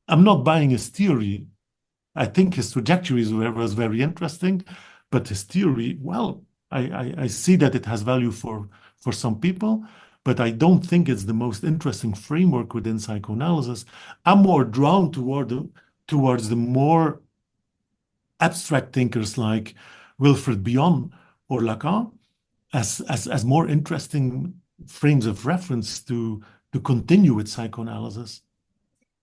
I'm not buying his theory. I think his trajectory was very interesting, but his theory, well, I see that it has value for some people, but I don't think it's the most interesting framework within psychoanalysis. I'm more drawn towards the more abstract thinkers like Wilfred Bion or Lacan as more interesting frames of reference to continue with psychoanalysis.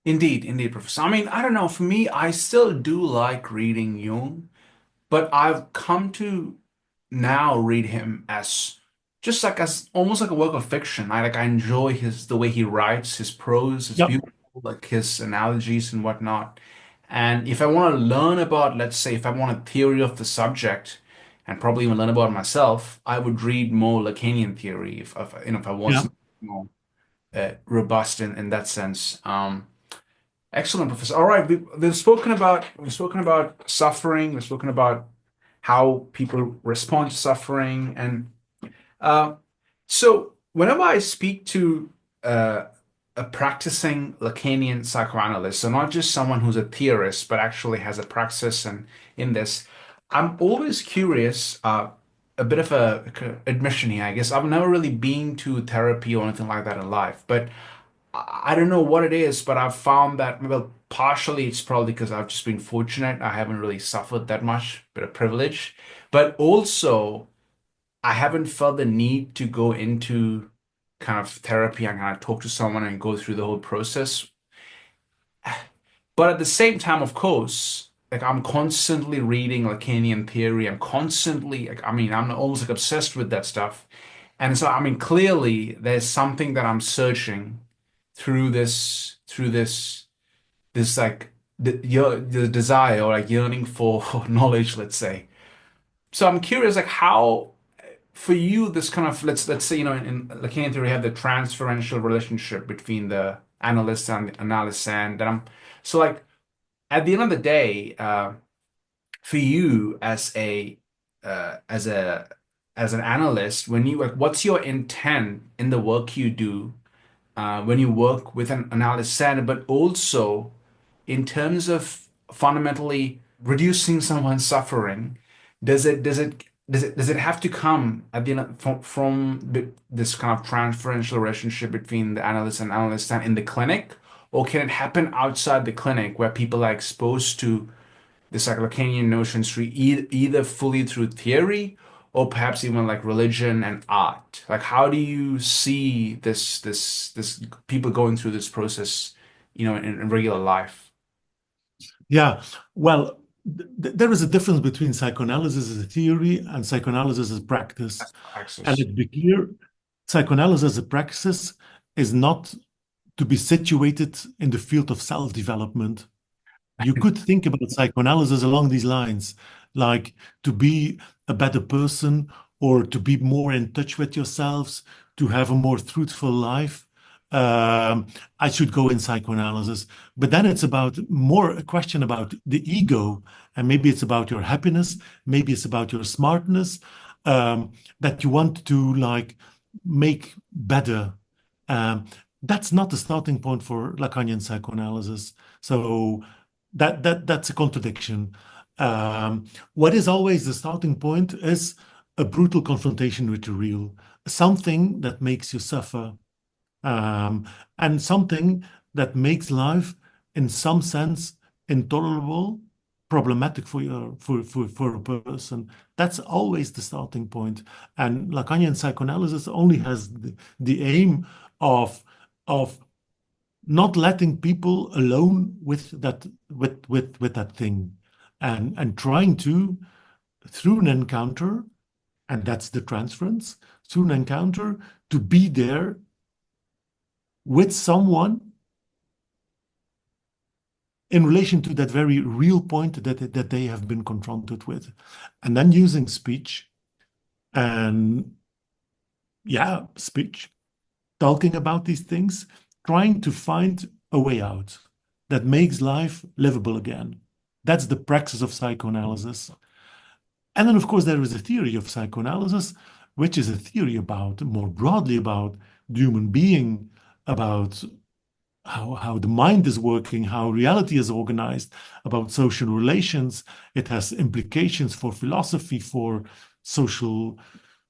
Indeed, Professor. I mean, I don't know. For me, I still do like reading Jung, but I've come to now read him as just like as almost like a work of fiction. I enjoy the way he writes, his prose, it's Yep. beautiful, like his analogies and whatnot. And if I want to learn about, let's say, if I want a theory of the subject, and probably even learn about myself, I would read more Lacanian theory if I want Yeah. something more robust in that sense. Excellent, Professor. All right, we've spoken about suffering. We've spoken about how people respond to suffering, and uh, so whenever I speak to uh, a practicing Lacanian psychoanalyst, so not just someone who's a theorist, but actually has a praxis and in this, I'm always curious. A bit of a admission here, I guess. I've never really been to therapy or anything like that in life, but I don't know what it is, but I've found that, well, partially it's probably because I've just been fortunate. I haven't really suffered that much, bit of privilege. But also, I haven't felt the need to go into kind of therapy and kind of talk to someone and go through the whole process. But at the same time, of course, like I'm constantly reading Lacanian theory. I'm constantly, like, I mean, I'm almost like obsessed with that stuff. And so, I mean, clearly there's something that I'm searching through this like the desire or like yearning for knowledge, let's say. So I'm curious, like how for you this kind of let's say in Lacanian theory you have the transferential relationship between the analyst and the analyst, and that I'm so like at the end of the day, for you as a as an analyst, when you like, what's your intent in the work you do when you work with an analyst center, but also in terms of fundamentally reducing someone's suffering, does it have to come at the end this kind of transferential relationship between the analyst and analyst and in the clinic, or can it happen outside the clinic where people are exposed to the Lacanian notions through either fully through theory or perhaps even like religion and art? Like, how do you see this people going through this process, in regular life? Yeah. Well, there is a difference between psychoanalysis as a theory and psychoanalysis as a practice. That's And praxis. let's be clear, psychoanalysis as a practice is not to be situated in the field of self-development. You could think about psychoanalysis along these lines, like to be a better person or to be more in touch with yourselves, to have a more fruitful life. I should go in psychoanalysis. But then it's about more a question about the ego, and maybe it's about your happiness, maybe it's about your smartness, that you want to like make better. That's not the starting point for Lacanian psychoanalysis. So that's a contradiction. What is always the starting point is a brutal confrontation with the real, something that makes you suffer, and something that makes life, in some sense, intolerable, problematic for a person. That's always the starting point. And Lacanian psychoanalysis only has the aim of not letting people alone with that thing, and trying to, through an encounter, and that's the transference, through an encounter, to be there with someone in relation to that very real point that they have been confronted with. And then using speech and speech, talking about these things, trying to find a way out that makes life livable again. That's the praxis of psychoanalysis. And then, of course, there is a theory of psychoanalysis, which is a theory about, more broadly, about the human being, about how the mind is working, how reality is organized, about social relations. It has implications for philosophy, for social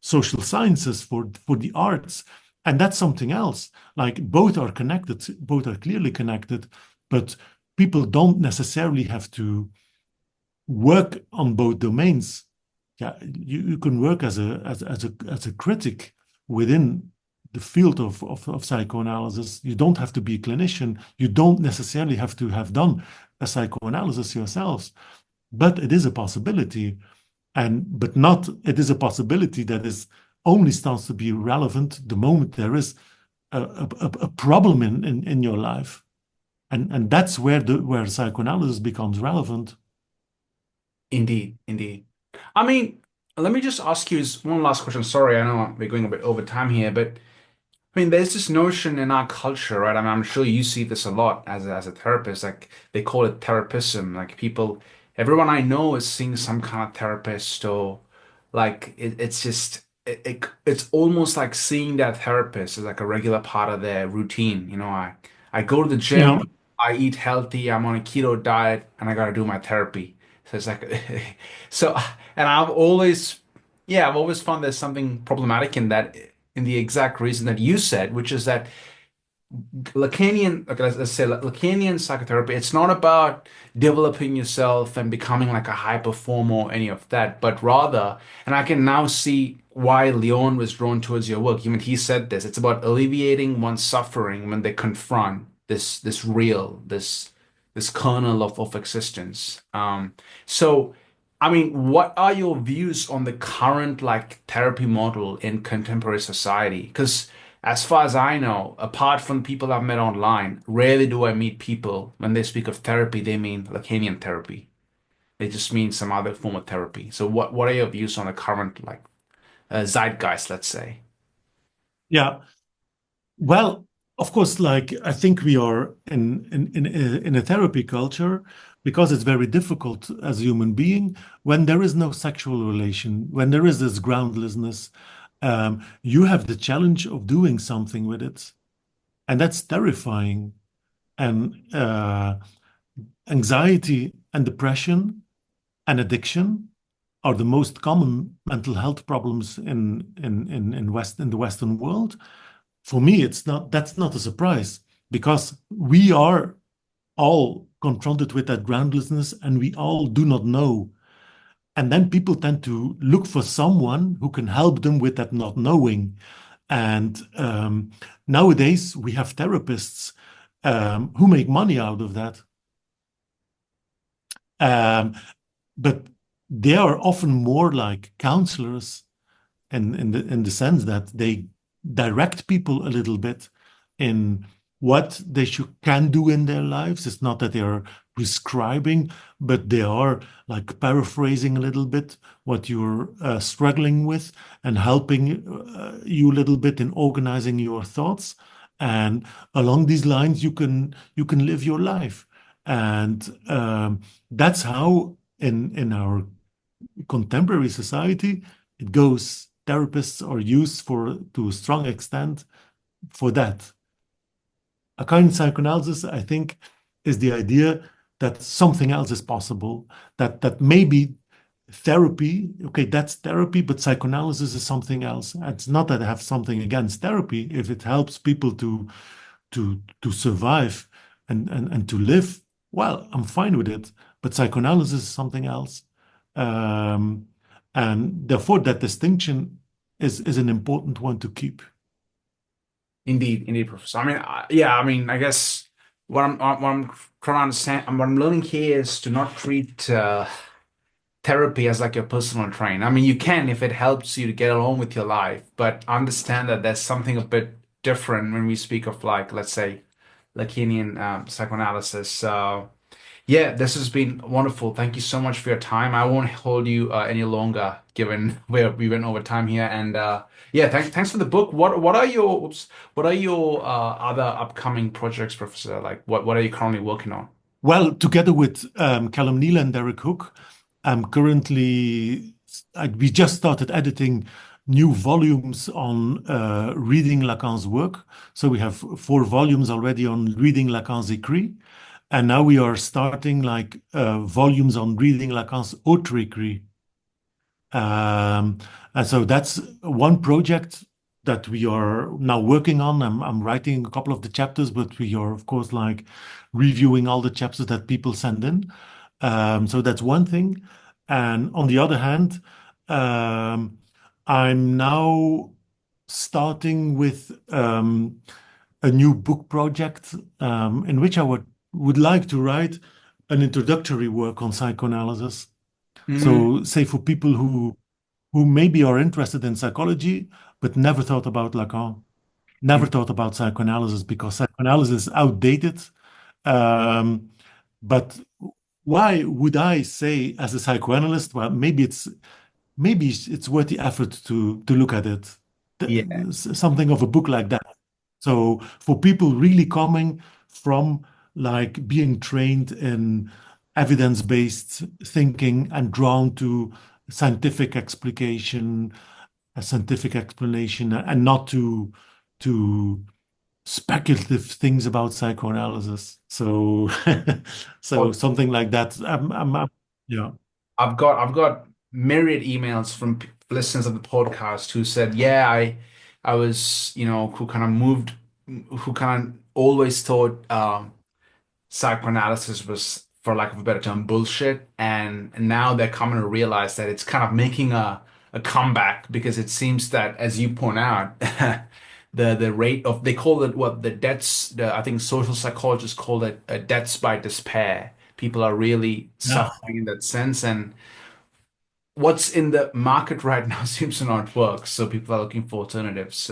sciences, for the arts. And that's something else. Like, both are connected, both are clearly connected, but people don't necessarily have to work on both domains. Yeah, you can work as a critic within the field of psychoanalysis. You don't have to be a clinician. You don't necessarily have to have done a psychoanalysis yourselves, but it is a possibility. It is a possibility that is only starts to be relevant the moment there is a problem in your life. And that's where psychoanalysis becomes relevant. Indeed, indeed. I mean, let me just ask you one last question. Sorry, I know we're going a bit over time here, but I mean, there's this notion in our culture, right? I mean, I'm sure you see this a lot as a therapist. Like, they call it therapism. Like, everyone I know is seeing some kind of therapist, or like it's almost like seeing that therapist is like a regular part of their routine. I go to the Yeah. gym, I eat healthy, I'm on a keto diet, and I got to do my therapy. So it's like, so, and I've always found there's something problematic in that, in the exact reason that you said, which is that Lacanian, okay, let's say Lacanian psychotherapy, it's not about developing yourself and becoming like a high performer or any of that, but rather, and I can now see why Leon was drawn towards your work. Even he said this, it's about alleviating one's suffering when they confront this kernel of existence. So I mean, what are your views on the current like therapy model in contemporary society? Because as far as I know, apart from people I've met online, rarely do I meet people when they speak of therapy, they mean Lacanian therapy. They just mean some other form of therapy. So what are your views on the current like zeitgeist, let's say? Yeah. Well, of course, like, I think we are in a therapy culture, because it's very difficult as a human being when there is no sexual relation, when there is this groundlessness. You have the challenge of doing something with it, and that's terrifying. And anxiety and depression and addiction are the most common mental health problems in the Western world. For me, that's not a surprise, because we are all confronted with that groundlessness, and we all do not know. And then people tend to look for someone who can help them with that not knowing. And nowadays we have therapists who make money out of that. But they are often more like counselors, in the sense that they direct people a little bit in what they can do in their lives. It's not that they are prescribing, but they are like paraphrasing a little bit what you're struggling with, and helping you a little bit in organizing your thoughts. And along these lines, you can live your life. And that's how in our contemporary society it goes. Therapists are used for to a strong extent for that. A kind of psychoanalysis, I think, is the idea that something else is possible, that maybe therapy, okay, that's therapy, but psychoanalysis is something else. It's not that I have something against therapy. If it helps people to survive and to live, well, I'm fine with it. But psychoanalysis is something else. Um, and therefore that distinction is an important one to keep. Indeed, indeed, Professor. I mean, yeah, I mean, I guess what I'm trying to understand, and what I'm learning here is to not treat therapy as like your personal train. I mean, you can if it helps you to get along with your life, but understand that there's something a bit different when we speak of like, let's say, Lacanian psychoanalysis. So, yeah, this has been wonderful. Thank you so much for your time. I won't hold you any longer, given where we went over time here. And yeah, thanks for the book. What are your other upcoming projects, Professor? Like, what are you currently working on? Well, together with Callum Neal and Derek Hook, I'm currently, we just started editing new volumes on reading Lacan's work. So we have 4 volumes already on reading Lacan's écrits. And now we are starting like volumes on reading Lacan's autres écrits. And so that's one project that we are now working on. I'm writing a couple of the chapters, but we are, of course, like reviewing all the chapters that people send in. So that's one thing. And on the other hand, um, I'm now starting with a new book project in which I would like to write an introductory work on psychoanalysis. Mm, So, say for people who maybe are interested in psychology but never thought about Lacan, never mm, thought about psychoanalysis because psychoanalysis is outdated. Um, but why would I say, as a psychoanalyst, well, maybe it's worth the effort to look at it. yeah. Something of a book like that. So for people really coming from like being trained in evidence-based thinking and drawn to scientific explication, a scientific explanation, and not to speculative things about psychoanalysis. So so Well, something like that. Yeah. I've got myriad emails from listeners of the podcast who said, yeah, I was, who kind of moved, who kind of always thought psychoanalysis was, for lack of a better term, bullshit, and now they're coming to realize that it's kind of making a comeback because it seems that, as you point out, the rate of, they call it what, the deaths, I think social psychologists call it deaths by despair. People are really Yeah. suffering in that sense, and what's in the market right now seems to not work. So people are looking for alternatives.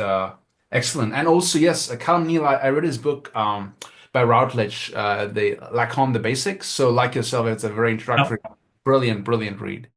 Excellent. And also, yes, Callum Neal, I read his book by Routledge, the Lacan, the Basics. So like yourself, it's a very Yeah. introductory, brilliant, brilliant read.